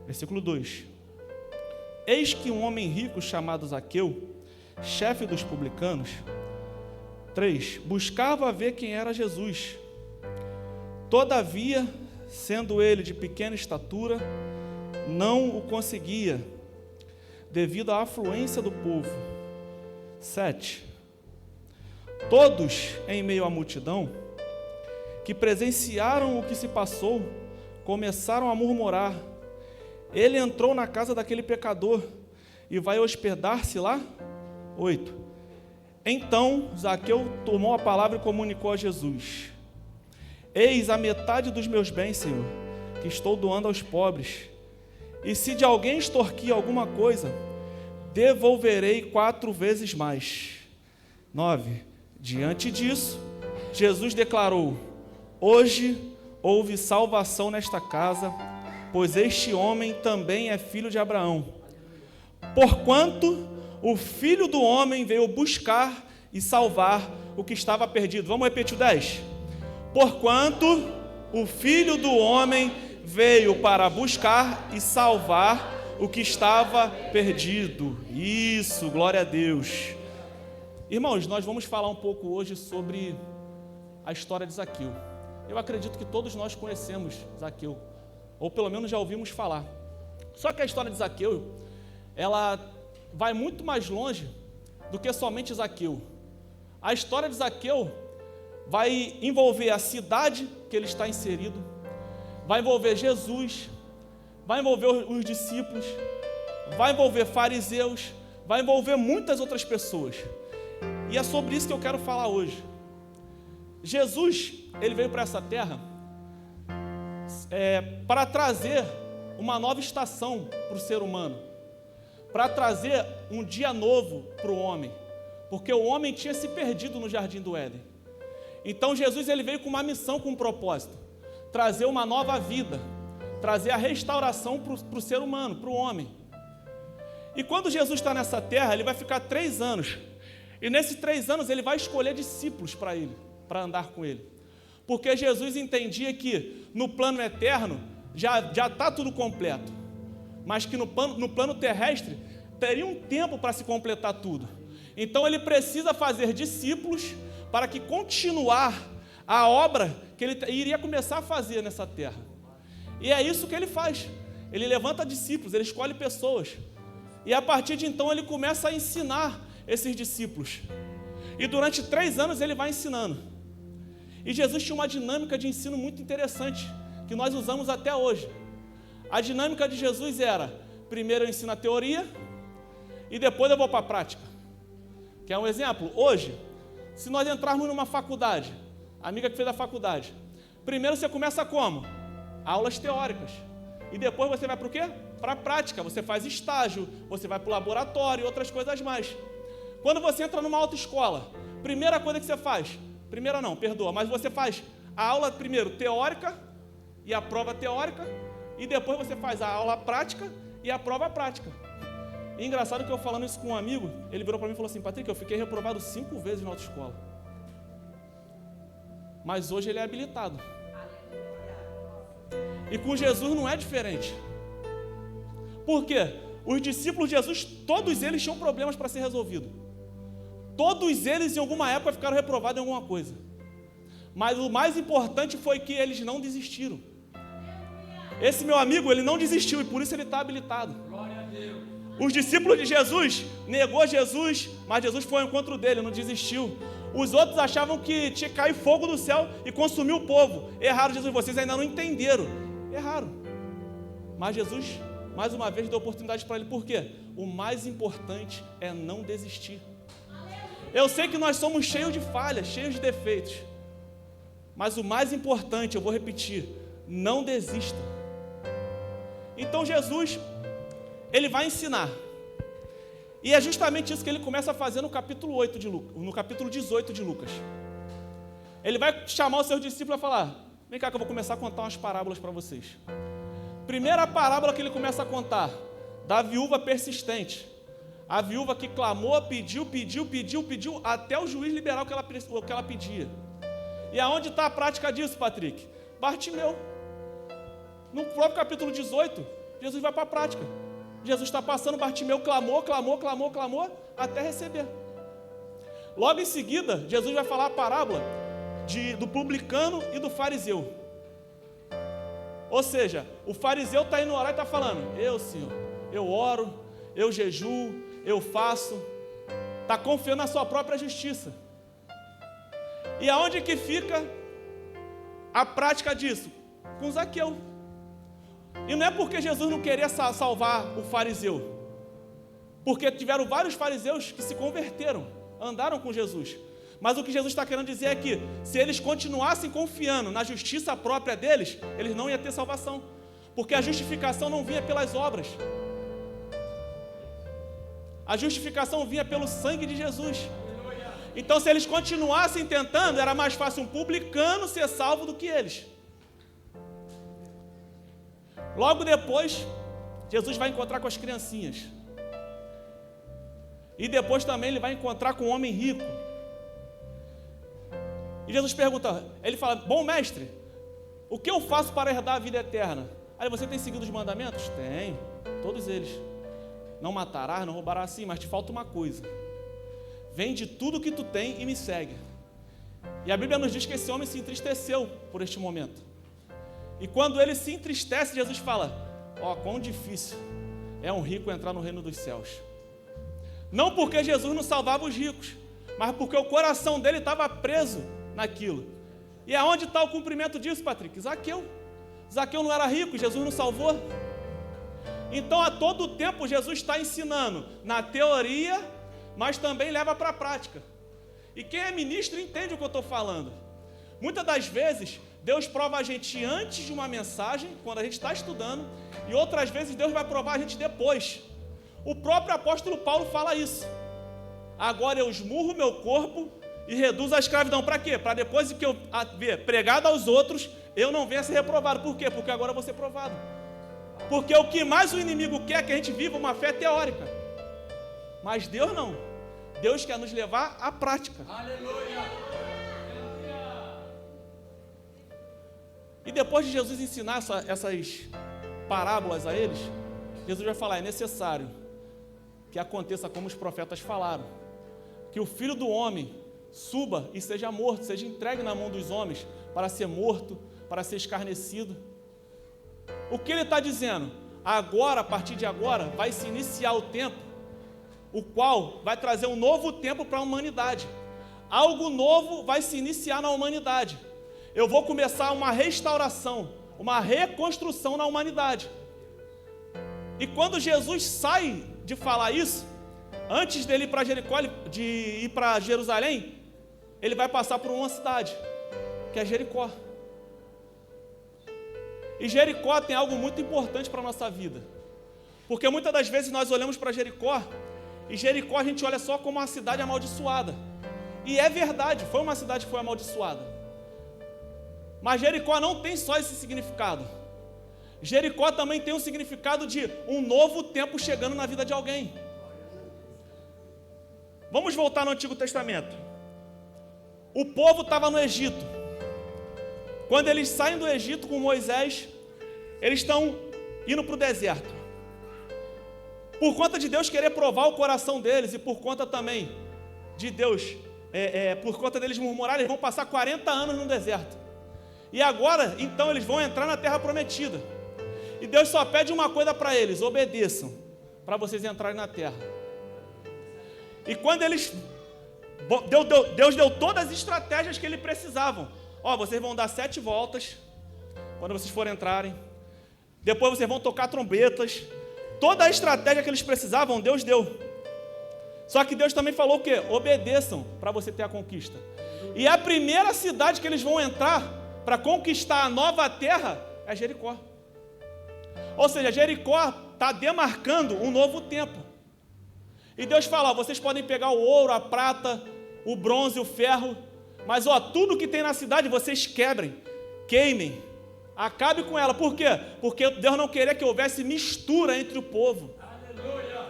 Versículo 2. Eis que um homem rico chamado Zaqueu, chefe dos publicanos, 3. Buscava ver quem era Jesus. Todavia, sendo ele de pequena estatura, não o conseguia, devido à afluência do povo. 7. Todos, em meio à multidão, que presenciaram o que se passou, começaram a murmurar. Ele entrou na casa daquele pecador e vai hospedar-se lá? 8. Então, Zaqueu tomou a palavra e comunicou a Jesus. Eis a metade dos meus bens, Senhor, que estou doando aos pobres. E se de alguém extorquir alguma coisa, devolverei 4 vezes mais. 9. Diante disso, Jesus declarou: hoje houve salvação nesta casa, pois este homem também é filho de Abraão. Porquanto o Filho do Homem veio buscar e salvar o que estava perdido. Vamos repetir o 10. Porquanto o Filho do Homem veio para buscar e salvar o que estava perdido. Isso, glória a Deus. Irmãos, nós vamos falar um pouco hoje sobre a história de Zaqueu. Eu acredito que todos nós conhecemos Zaqueu, ou pelo menos já ouvimos falar. Só que a história de Zaqueu, ela vai muito mais longe do que somente Zaqueu. A história de Zaqueu vai envolver a cidade que ele está inserido, vai envolver Jesus, vai envolver os discípulos, vai envolver fariseus, vai envolver muitas outras pessoas. E é sobre isso que eu quero falar hoje. Jesus, ele veio para essa terra para trazer uma nova estação para o ser humano, para trazer um dia novo para o homem, porque o homem tinha se perdido no jardim do Éden. Então Jesus, ele veio com uma missão, com um propósito: trazer uma nova vida, trazer a restauração para o ser humano, para o homem. E quando Jesus está nessa terra, ele vai ficar 3 anos, e nesses 3 anos ele vai escolher discípulos para ele, para andar com ele, porque Jesus entendia que no plano eterno já está tudo completo, mas que no plano terrestre teria um tempo para se completar tudo. Então ele precisa fazer discípulos para que continuar a obra que ele iria começar a fazer nessa terra. E é isso que ele faz. Ele levanta discípulos, ele escolhe pessoas. E a partir de então ele começa a ensinar esses discípulos. E durante 3 anos ele vai ensinando. E Jesus tinha uma dinâmica de ensino muito interessante, que nós usamos até hoje. A dinâmica de Jesus era: primeiro eu ensino a teoria e depois eu vou para a prática. Quer um exemplo? Hoje, se nós entrarmos numa faculdade, a amiga que fez a faculdade, primeiro você começa como? Aulas teóricas. E depois você vai para o quê? Para a prática. Você faz estágio, você vai para o laboratório e outras coisas mais. Quando você entra numa autoescola, primeira coisa que você faz, mas você faz a aula primeiro teórica e a prova teórica, e depois você faz a aula prática e a prova prática. E engraçado que eu falando isso com um amigo, ele virou para mim e falou assim: Patrick, eu fiquei reprovado 5 vezes na autoescola, mas hoje ele é habilitado. E com Jesus não é diferente. Por quê? Os discípulos de Jesus, todos eles tinham problemas para ser resolvidos. Todos eles em alguma época ficaram reprovados em alguma coisa. Mas o mais importante foi que eles não desistiram. Esse meu amigo, ele não desistiu e por isso ele está habilitado. Glória a Deus. Os discípulos de Jesus negou Jesus, mas Jesus foi ao encontro dele, não desistiu. Os outros achavam que tinha que cair fogo do céu e consumir o povo. Erraram, Jesus, vocês ainda não entenderam. Erraram. Mas Jesus, mais uma vez, deu oportunidade para ele. Por quê? O mais importante é não desistir. Eu sei que nós somos cheios de falhas, cheios de defeitos. Mas o mais importante, eu vou repetir, não desista. Então Jesus, ele vai ensinar. E é justamente isso que ele começa a fazer no capítulo 8 de Lucas, no capítulo 18 de Lucas. Ele vai chamar os seus discípulos e falar: vem cá que eu vou começar a contar umas parábolas para vocês. Primeira parábola que ele começa a contar, da viúva persistente. A viúva que clamou, pediu, até o juiz liberar o que ela pedia. E aonde está a prática disso, Patrick? Bartimeu. No próprio capítulo 18, Jesus vai para a prática. Jesus está passando, Bartimeu clamou, até receber. Logo em seguida, Jesus vai falar a parábola do publicano e do fariseu. Ou seja, o fariseu está indo orar e está falando: Senhor, eu oro, eu jejuo, eu faço. Está confiando na sua própria justiça. E aonde que fica a prática disso? Com Zaqueu. E não é porque Jesus não queria salvar o fariseu, porque tiveram vários fariseus que se converteram, andaram com Jesus. Mas o que Jesus está querendo dizer é que, se eles continuassem confiando na justiça própria deles, eles não iam ter salvação, porque a justificação não vinha pelas obras, a justificação vinha pelo sangue de Jesus. Então, se eles continuassem tentando, era mais fácil um publicano ser salvo do que eles. Logo depois, Jesus vai encontrar com as criancinhas. E depois também ele vai encontrar com um homem rico. E Jesus pergunta, ele fala: bom mestre, o que eu faço para herdar a vida eterna? Aí: você tem seguido os mandamentos? Tenho, todos eles. Não matarás, não roubarás, sim, mas te falta uma coisa. Vende tudo que tu tem e me segue. E a Bíblia nos diz que esse homem se entristeceu por este momento. E quando ele se entristece, Jesus fala: ó, quão difícil é um rico entrar no reino dos céus. Não porque Jesus não salvava os ricos, mas porque o coração dele estava preso naquilo. E aonde está o cumprimento disso, Patrick? Zaqueu. Zaqueu não era rico, Jesus não salvou. Então, a todo tempo, Jesus está ensinando na teoria, mas também leva para a prática. E quem é ministro entende o que eu estou falando. Muitas das vezes, Deus prova a gente antes de uma mensagem, quando a gente está estudando, e outras vezes Deus vai provar a gente depois. O próprio apóstolo Paulo fala isso. Agora eu esmurro meu corpo e reduzo a escravidão. Para quê? Para depois que eu ver pregado aos outros, eu não venha ser reprovado. Por quê? Porque agora eu vou ser provado. Porque o que mais o inimigo quer é que a gente viva uma fé teórica. Mas Deus não. Deus quer nos levar à prática. Aleluia! E depois de Jesus ensinar essas parábolas a eles, Jesus vai falar: é necessário que aconteça como os profetas falaram, que o Filho do Homem suba e seja morto, seja entregue na mão dos homens para ser morto, para ser escarnecido. O que ele está dizendo? Agora, a partir de agora, vai se iniciar o tempo, o qual vai trazer um novo tempo para a humanidade. Algo novo vai se iniciar na humanidade. Eu vou começar uma restauração, uma reconstrução na humanidade. E quando Jesus sai de falar isso, antes dele ir para Jericó, de ir para Jerusalém, ele vai passar por uma cidade, que é Jericó. E Jericó tem algo muito importante para a nossa vida. Porque muitas das vezes nós olhamos para Jericó, e Jericó a gente olha só como uma cidade amaldiçoada. E é verdade, foi uma cidade que foi amaldiçoada. Mas Jericó não tem só esse significado. Jericó também tem um significado de um novo tempo chegando na vida de alguém. Vamos voltar no Antigo Testamento. O povo estava no Egito. Quando eles saem do Egito com Moisés, eles estão indo para o deserto. Por conta de Deus querer provar o coração deles e por conta também de Deus, por conta deles murmurarem, eles vão passar 40 anos no deserto. E agora, então, eles vão entrar na terra prometida. E Deus só pede uma coisa para eles: obedeçam, para vocês entrarem na terra. E quando eles... Deus deu todas as estratégias que eles precisavam. Ó, vocês vão dar 7 voltas quando vocês forem entrarem. Depois vocês vão tocar trombetas. Toda a estratégia que eles precisavam, Deus deu. Só que Deus também falou o quê? Obedeçam para você ter a conquista. E a primeira cidade que eles vão entrar para conquistar a nova terra é Jericó. Ou seja, Jericó está demarcando um novo tempo. E Deus fala: ó, vocês podem pegar o ouro, a prata, o bronze, o ferro, mas ó, tudo que tem na cidade vocês quebrem, queimem, acabe com ela. Por quê? Porque Deus não queria que houvesse mistura entre o povo. Aleluia!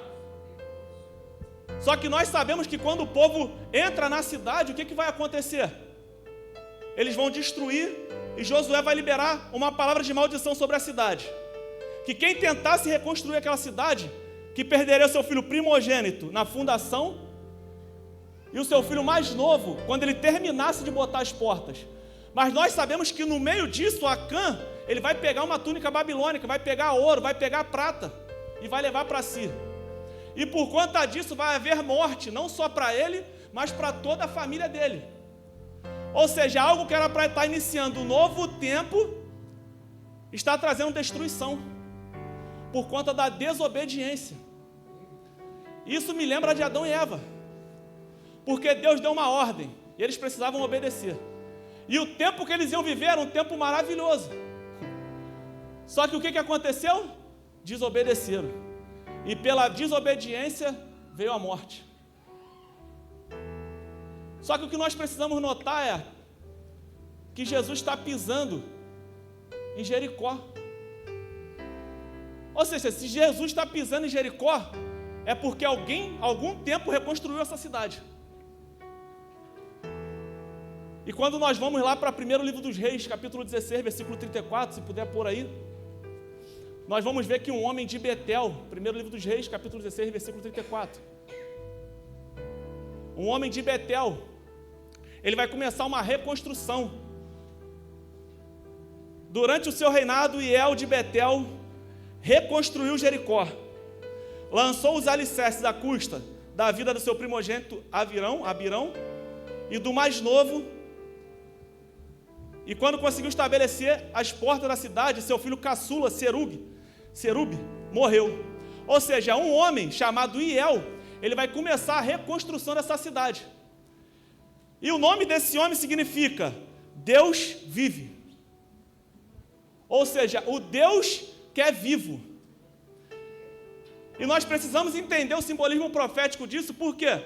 Só que nós sabemos que quando o povo entra na cidade, o que vai acontecer? Eles vão destruir e Josué vai liberar uma palavra de maldição sobre a cidade. Que quem tentasse reconstruir aquela cidade, que perderia o seu filho primogênito na fundação e o seu filho mais novo quando ele terminasse de botar as portas. Mas nós sabemos que no meio disso, Acã, ele vai pegar uma túnica babilônica, vai pegar ouro, vai pegar prata e vai levar para si. E por conta disso vai haver morte, não só para ele, mas para toda a família dele. Ou seja, algo que era para estar iniciando um novo tempo, está trazendo destruição, por conta da desobediência. Isso me lembra de Adão e Eva, porque Deus deu uma ordem, e eles precisavam obedecer. E o tempo que eles iam viver era um tempo maravilhoso. Só que o que aconteceu? Desobedeceram. E pela desobediência veio a morte. Só que o que nós precisamos notar é que Jesus está pisando em Jericó. Ou seja, se Jesus está pisando em Jericó, é porque alguém, algum tempo, reconstruiu essa cidade. E quando nós vamos lá para o primeiro livro dos Reis, capítulo 16, versículo 34, se puder pôr aí, nós vamos ver que um homem de Betel, primeiro livro dos Reis, capítulo 16, versículo 34. Um homem de Betel, ele vai começar uma reconstrução. Durante o seu reinado, Hiel de Betel reconstruiu Jericó, lançou os alicerces à custa da vida do seu primogênito Abirão e do mais novo, e quando conseguiu estabelecer as portas da cidade, seu filho caçula, Serug, morreu. Ou seja, um homem chamado Hiel, ele vai começar a reconstrução dessa cidade. E o nome desse homem significa Deus vive. Ou seja, o Deus que é vivo. E nós precisamos entender o simbolismo profético disso, por quê?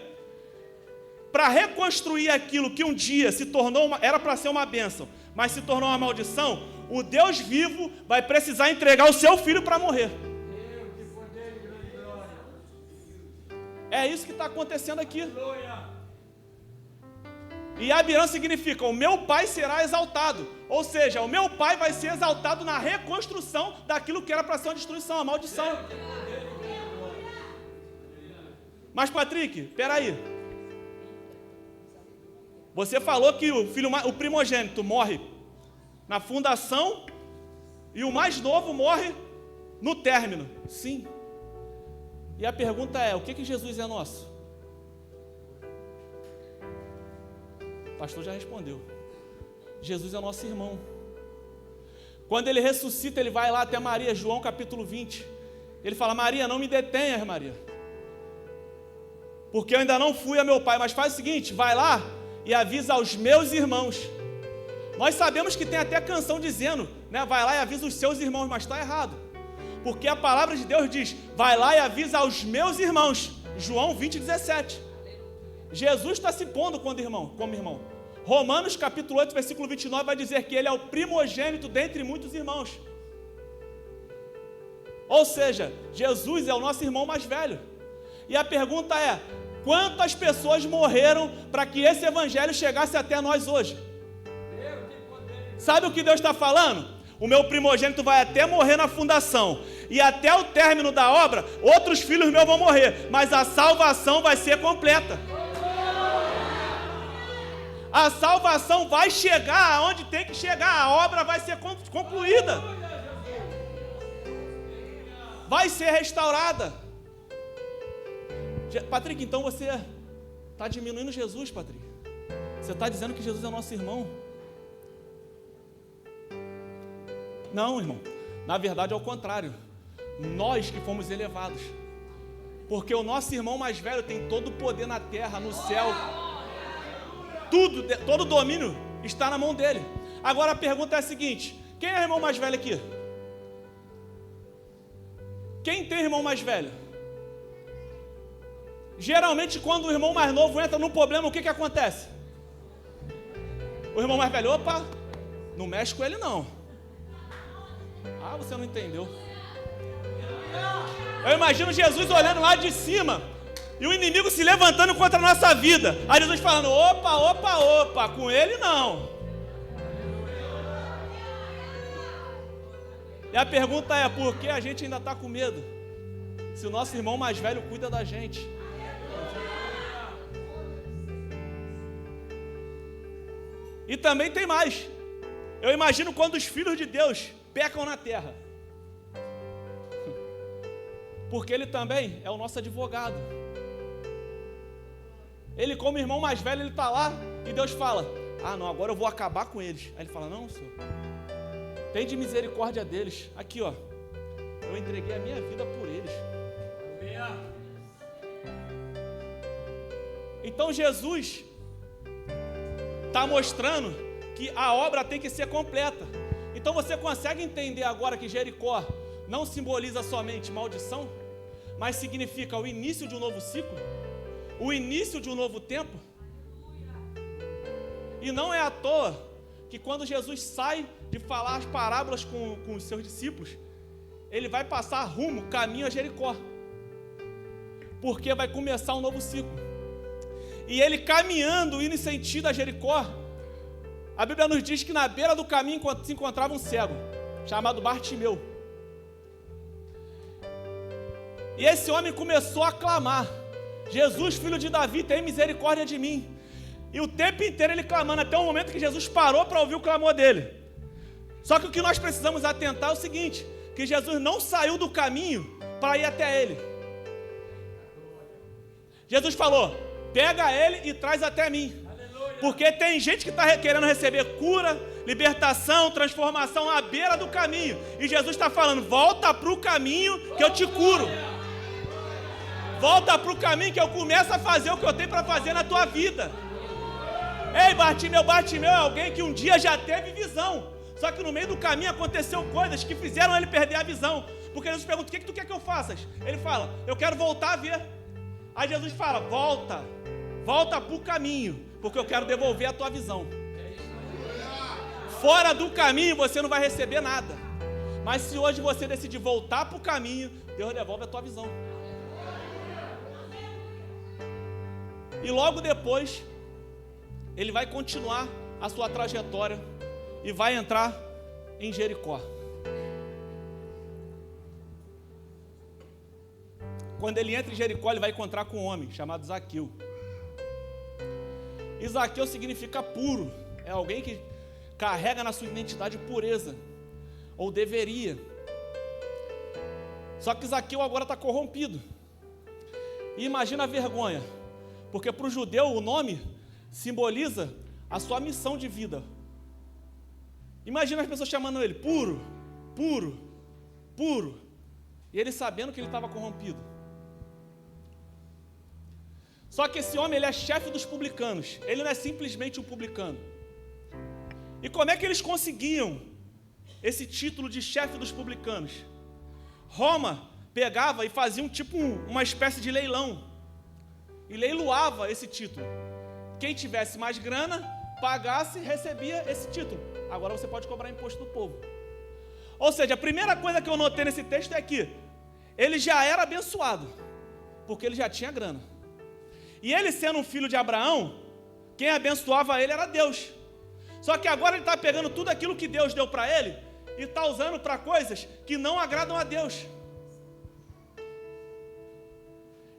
Para reconstruir aquilo que um dia se tornou era para ser uma bênção, mas se tornou uma maldição, o Deus vivo vai precisar entregar o seu filho para morrer. É isso que está acontecendo aqui. E Abirão significa, o meu pai será exaltado. Ou seja, o meu pai vai ser exaltado na reconstrução daquilo que era para ser uma destruição, uma maldição. Mas, Patrick, peraí. Você falou que o primogênito morre na fundação e o mais novo morre no término. Sim. E a pergunta é, o que Jesus é nosso? O pastor já respondeu. Jesus é nosso irmão. Quando ele ressuscita, ele vai lá até Maria, João capítulo 20. Ele fala, Maria, não me detenhas, Maria, porque eu ainda não fui a meu pai, mas faz o seguinte, vai lá e avisa aos meus irmãos. Nós sabemos que tem até canção dizendo, né, vai lá e avisa os seus irmãos, mas está errado. Porque a palavra de Deus diz, vai lá e avisa aos meus irmãos. João 20, 17. Jesus está se pondo como irmão. Romanos capítulo 8, versículo 29 vai dizer que ele é o primogênito dentre muitos irmãos. Ou seja, Jesus é o nosso irmão mais velho. E a pergunta é, quantas pessoas morreram para que esse evangelho chegasse até nós hoje? Sabe o que Deus está falando? O meu primogênito vai até morrer na fundação, e até o término da obra, outros filhos meus vão morrer, mas a salvação vai ser completa. A salvação vai chegar aonde tem que chegar, a obra vai ser concluída. Vai ser restaurada. Patrick, então você está diminuindo Jesus, Patrick. Você está dizendo que Jesus é nosso irmão. Não, irmão. Na verdade é o contrário. Nós que fomos elevados. Porque o nosso irmão mais velho tem todo o poder na terra, no céu. Tudo, todo o domínio está na mão dele. Agora a pergunta é a seguinte: quem é o irmão mais velho aqui? Quem tem irmão mais velho? Geralmente quando o irmão mais novo entra num problema, o que acontece? O irmão mais velho, opa, não mexe com ele não. Ah, você não entendeu. Eu imagino Jesus olhando lá de cima e o inimigo se levantando contra a nossa vida. Aí Jesus falando, opa, com ele não. E a pergunta é, por que a gente ainda está com medo? Se o nosso irmão mais velho cuida da gente. E também tem mais. Eu imagino quando os filhos de Deus pecam na terra. Porque ele também é o nosso advogado. Ele, como irmão mais velho, ele está lá e Deus fala, ah não, agora eu vou acabar com eles. Aí ele fala, não, Senhor, tem de misericórdia deles. Aqui, ó, eu entreguei a minha vida por eles. Então Jesus está mostrando que a obra tem que ser completa. Então você consegue entender agora que Jericó não simboliza somente maldição, mas significa o início de um novo ciclo, o início de um novo tempo? E não é à toa que quando Jesus sai de falar as parábolas com os seus discípulos, ele vai passar caminho a Jericó, porque vai começar um novo ciclo. E ele caminhando, indo em sentido a Jericó, a Bíblia nos diz que na beira do caminho se encontrava um cego, chamado Bartimeu. E esse homem começou a clamar, Jesus, filho de Davi, tem misericórdia de mim. E o tempo inteiro ele clamando, até o momento que Jesus parou para ouvir o clamor dele. Só que o que nós precisamos atentar é o seguinte, que Jesus não saiu do caminho para ir até ele. Jesus falou, pega ele e traz até mim. Porque tem gente que está querendo receber cura, libertação, transformação à beira do caminho. E Jesus está falando, volta para o caminho que eu te curo. Volta para o caminho que eu começo a fazer o que eu tenho para fazer na tua vida. Ei, Bartimeu é alguém que um dia já teve visão. Só que no meio do caminho aconteceu coisas que fizeram ele perder a visão. Porque Jesus pergunta, o que tu quer que eu faça? Ele fala, eu quero voltar a ver. Aí Jesus fala, volta para o caminho, porque eu quero devolver a tua visão. Fora do caminho você não vai receber nada. Mas se hoje você decidir voltar para o caminho, Deus devolve a tua visão. E logo depois, ele vai continuar a sua trajetória e vai entrar em Jericó. Quando ele entra em Jericó, ele vai encontrar com um homem chamado Zaqueu. E Zaqueu significa puro, é alguém que carrega na sua identidade pureza, ou deveria. Só que Zaqueu agora está corrompido. E imagina a vergonha, porque para o judeu o nome simboliza a sua missão de vida. Imagina as pessoas chamando ele puro, puro, puro, e ele sabendo que ele estava corrompido. Só que esse homem, ele é chefe dos publicanos, ele não é simplesmente um publicano. E como é que eles conseguiam esse título de chefe dos publicanos? Roma pegava e fazia uma espécie de leilão, e leiloava esse título. Quem tivesse mais grana, pagasse, recebia esse título. Agora você pode cobrar imposto do povo. Ou seja, a primeira coisa que eu notei nesse texto é que ele já era abençoado, porque ele já tinha grana. E ele sendo um filho de Abraão, quem abençoava ele era Deus. Só que agora ele está pegando tudo aquilo que Deus deu para ele e está usando para coisas que não agradam a Deus.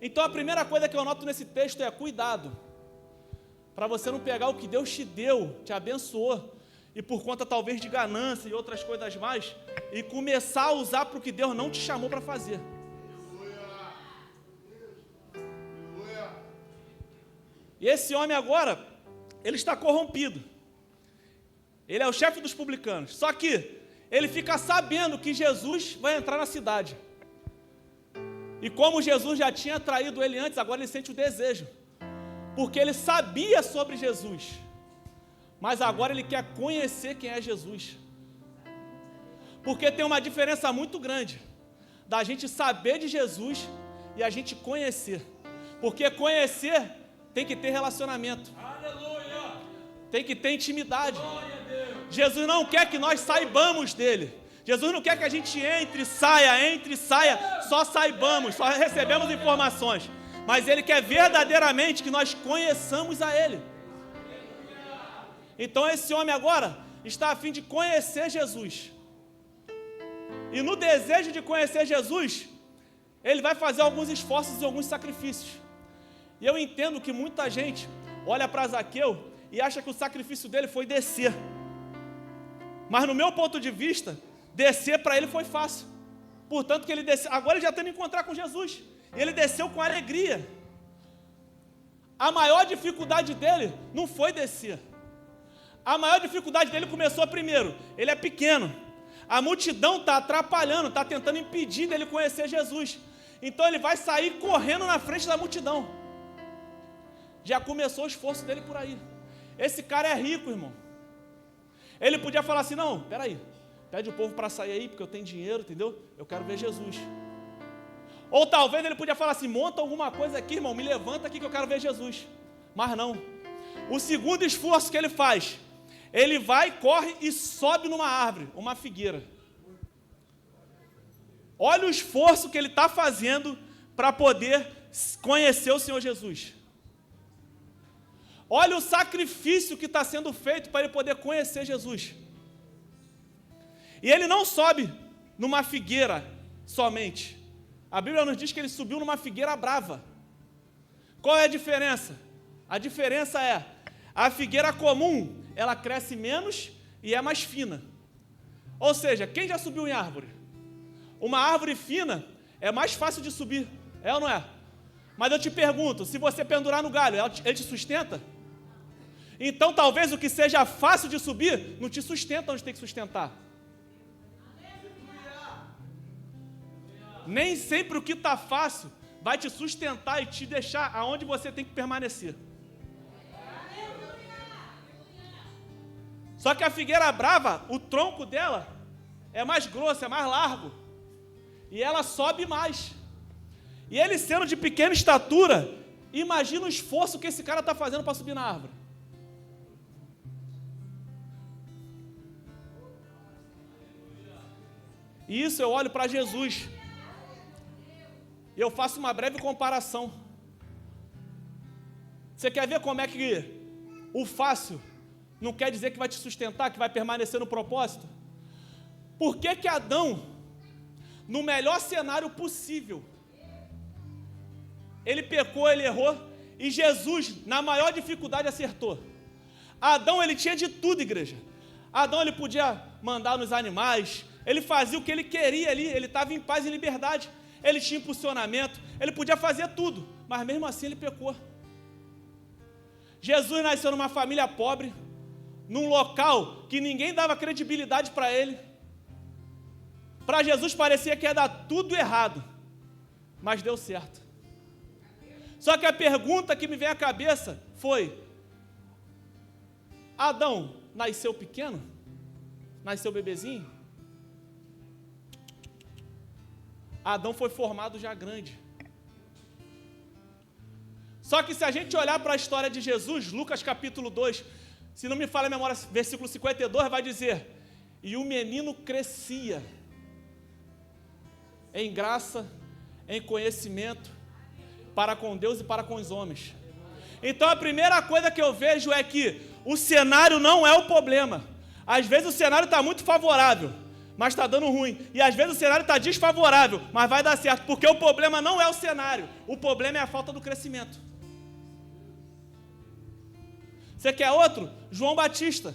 Então a primeira coisa que eu noto nesse texto é cuidado, para você não pegar o que Deus te deu, te abençoou, e por conta talvez de ganância e outras coisas mais, e começar a usar para o que Deus não te chamou para fazer. E esse homem agora, ele está corrompido. Ele é o chefe dos publicanos. Só que ele fica sabendo que Jesus vai entrar na cidade. E como Jesus já tinha traído ele antes, agora ele sente o desejo. Porque ele sabia sobre Jesus. Mas agora ele quer conhecer quem é Jesus. Porque tem uma diferença muito grande da gente saber de Jesus e a gente conhecer. Porque conhecer tem que ter relacionamento. Aleluia! Tem que ter intimidade. Jesus não quer que nós saibamos dele. Jesus não quer que a gente entre e saia, só saibamos, só recebemos informações. Mas ele quer verdadeiramente que nós conheçamos a ele. Então esse homem agora está a fim de conhecer Jesus. E no desejo de conhecer Jesus, ele vai fazer alguns esforços e alguns sacrifícios. E eu entendo que muita gente olha para Zaqueu e acha que o sacrifício dele foi descer. Mas no meu ponto de vista, descer para ele foi fácil. Portanto que ele desceu, agora ele já tem que encontrar com Jesus. Ele desceu com alegria. A maior dificuldade dele não foi descer. A maior dificuldade dele começou primeiro. Ele é pequeno. A multidão está atrapalhando, está tentando impedir dele conhecer Jesus. Então ele vai sair correndo na frente da multidão. Já começou o esforço dele por aí. Esse cara é rico, irmão. Ele podia falar assim, não, peraí, pede o povo para sair aí, porque eu tenho dinheiro, entendeu? Eu quero ver Jesus. Ou talvez ele podia falar assim, monta alguma coisa aqui, irmão, me levanta aqui que eu quero ver Jesus. Mas não. O segundo esforço que ele faz, ele vai, corre e sobe numa árvore, uma figueira. Olha o esforço que ele está fazendo para poder conhecer o Senhor Jesus. Olha o sacrifício que está sendo feito para ele poder conhecer Jesus. E ele não sobe numa figueira somente. A Bíblia nos diz que ele subiu numa figueira brava. Qual é a diferença? A diferença é, A figueira comum, ela cresce menos e é mais fina. Ou seja, quem já subiu em árvore? Uma árvore fina é mais fácil de subir, é ou não é? Mas eu te pergunto, se você pendurar no galho, ele te sustenta? Então talvez o que seja fácil de subir, não te sustenta onde tem que sustentar. Nem sempre o que está fácil vai te sustentar e te deixar aonde você tem que permanecer. Só que a figueira brava, o tronco dela é mais grosso, é mais largo. E ela sobe mais. E ele sendo de pequena estatura, imagina o esforço que esse cara está fazendo para subir na árvore. E isso eu olho para Jesus. E eu faço uma breve comparação. Você quer ver como é que o fácil não quer dizer que vai te sustentar, que vai permanecer no propósito? Por que Adão, no melhor cenário possível, ele pecou, ele errou, e Jesus, na maior dificuldade, acertou? Adão, ele tinha de tudo, igreja. Adão, ele podia mandar nos animais, ele fazia o que ele queria ali, ele estava em paz e liberdade. Ele tinha impulsionamento, ele podia fazer tudo, mas mesmo assim ele pecou. Jesus nasceu numa família pobre, num local que ninguém dava credibilidade para ele. Para Jesus parecia que ia dar tudo errado, mas deu certo. Só que a pergunta que me veio à cabeça foi: Adão nasceu pequeno? Nasceu bebezinho? Adão foi formado já grande. Só que se a gente olhar para a história de Jesus, Lucas capítulo 2, se não me falha a memória, versículo 52, vai dizer: e o menino crescia em graça, em conhecimento, para com Deus e para com os homens. Então a primeira coisa que eu vejo é que o cenário não é o problema. Às vezes o cenário está muito favorável, mas está dando ruim. E às vezes o cenário está desfavorável, mas vai dar certo. Porque o problema não é o cenário, o problema é a falta do crescimento. Você quer outro? João Batista.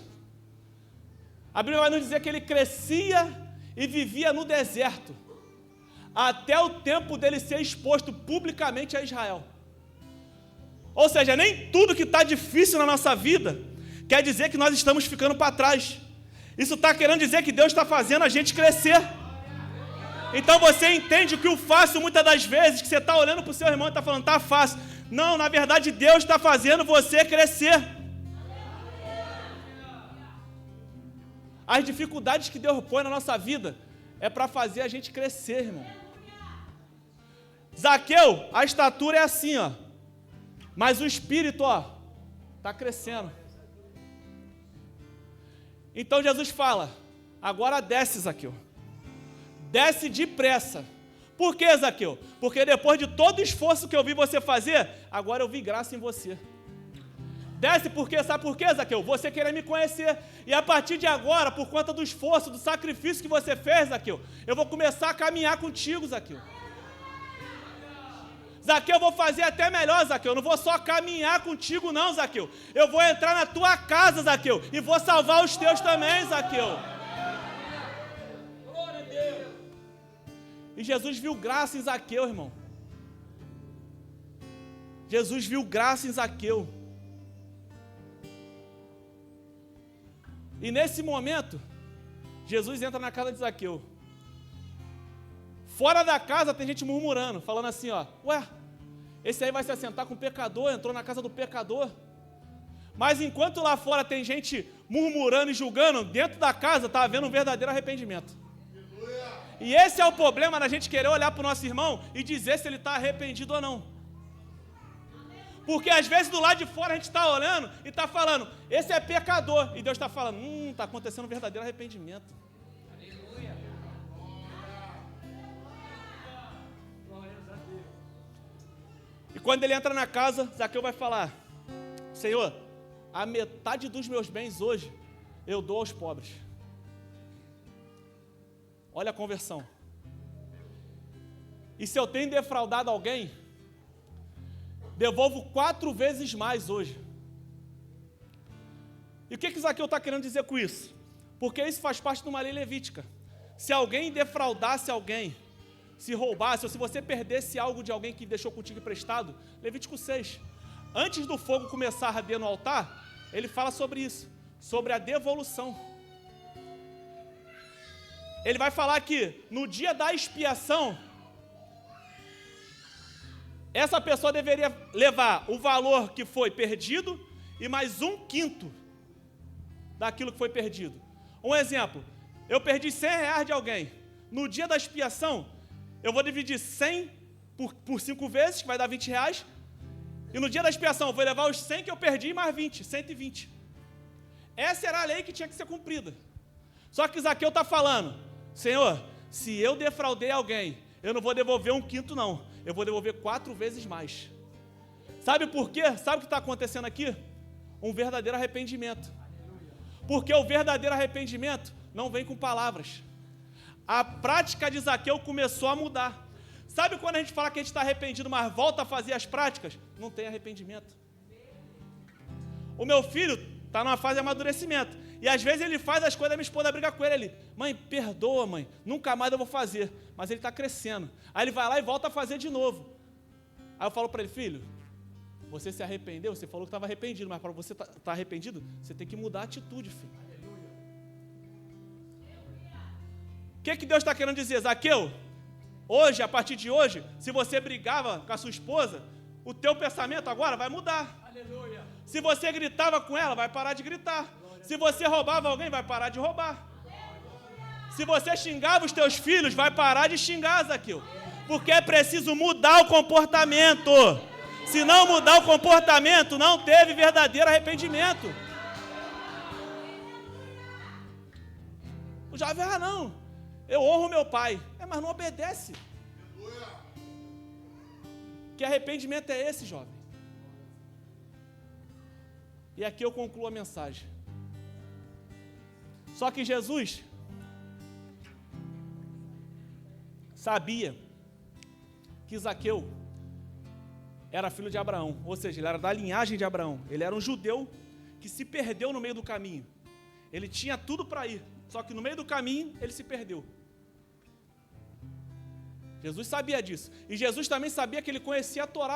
A Bíblia vai nos dizer que ele crescia e vivia no deserto, até o tempo dele ser exposto publicamente a Israel. Ou seja, nem tudo que está difícil na nossa vida quer dizer que nós estamos ficando para trás. Isso está querendo dizer que Deus está fazendo a gente crescer. Então você entende que o fácil, muitas das vezes, que você está olhando para o seu irmão e está falando, está fácil. Não, na verdade Deus está fazendo você crescer. As dificuldades que Deus põe na nossa vida é para fazer a gente crescer, irmão. Zaqueu, a estatura é assim, ó. Mas o espírito, ó, está crescendo. Então Jesus fala: agora desce, Zaqueu. Desce depressa. Por que, Zaqueu? Porque depois de todo o esforço que eu vi você fazer, agora eu vi graça em você. Desce porque, sabe por quê, Zaqueu? Você querer me conhecer. E a partir de agora, por conta do esforço, do sacrifício que você fez, Zaqueu, eu vou começar a caminhar contigo, Zaqueu. Zaqueu, eu vou fazer até melhor, Zaqueu. Eu não vou só caminhar contigo, não, Zaqueu. Eu vou entrar na tua casa, Zaqueu, e vou salvar os teus também, Zaqueu. Glória a Deus. E Jesus viu graça em Zaqueu, irmão. Jesus viu graça em Zaqueu. E nesse momento, Jesus entra na casa de Zaqueu. Fora da casa tem gente murmurando, falando assim, ó: ué, esse aí vai se assentar com o pecador, entrou na casa do pecador. Mas enquanto lá fora tem gente murmurando e julgando, dentro da casa está havendo um verdadeiro arrependimento. E esse é o problema da gente querer olhar para o nosso irmão e dizer se ele está arrependido ou não. Porque às vezes do lado de fora a gente está olhando e está falando, esse é pecador. E Deus está falando, está acontecendo um verdadeiro arrependimento. E quando ele entra na casa, Zaqueu vai falar: Senhor, a metade dos meus bens hoje eu dou aos pobres. Olha a conversão. E se eu tenho defraudado alguém, devolvo 4 vezes mais hoje. E o que Zaqueu está querendo dizer com isso? Porque isso faz parte de uma lei levítica. Se alguém defraudasse alguém, se roubasse, ou se você perdesse algo de alguém que deixou contigo emprestado, Levítico 6. Antes do fogo começar a arder no altar, ele fala sobre isso, sobre a devolução. Ele vai falar que no dia da expiação, essa pessoa deveria levar o valor que foi perdido e mais 1/5 daquilo que foi perdido. Um exemplo, eu perdi R$100 de alguém. No dia da expiação, eu vou dividir 100 por 5 vezes, que vai dar R$20. E no dia da expiação, eu vou levar os 100 que eu perdi mais 20, 120. Essa era a lei que tinha que ser cumprida. Só que Zaqueu está falando, Senhor, se eu defraudei alguém, eu não vou devolver 1/5 não, eu vou devolver 4 vezes mais. Sabe por quê? Sabe o que está acontecendo aqui? Um verdadeiro arrependimento. Porque o verdadeiro arrependimento não vem com palavras. A prática de Zaqueu começou a mudar. Sabe quando a gente fala que a gente está arrependido, mas volta a fazer as práticas? Não tem arrependimento. O meu filho está numa fase de amadurecimento. E às vezes ele faz as coisas, a minha esposa briga com ele. Mãe, perdoa, mãe, nunca mais eu vou fazer. Mas ele está crescendo. Aí ele vai lá e volta a fazer de novo. Aí eu falo para ele, filho, você se arrependeu? Você falou que estava arrependido, mas para você estar arrependido, você tem que mudar a atitude, filho. O que Deus está querendo dizer? Zaqueu, hoje, a partir de hoje, se você brigava com a sua esposa, o teu pensamento agora vai mudar. Aleluia. Se você gritava com ela, vai parar de gritar. Se você roubava alguém, vai parar de roubar. Se você xingava os teus filhos, vai parar de xingar, Zaqueu. Porque é preciso mudar o comportamento. Se não mudar o comportamento, não teve verdadeiro arrependimento. O jovem, não, eu honro meu pai. Mas não obedece. Que arrependimento é esse, jovem? E aqui eu concluo a mensagem. Só que Jesus sabia que Zaqueu era filho de Abraão, ou seja, ele era da linhagem de Abraão. Ele era um judeu que se perdeu no meio do caminho. Ele tinha tudo para ir, só que no meio do caminho ele se perdeu. Jesus sabia disso. E Jesus também sabia que ele conhecia a Torá.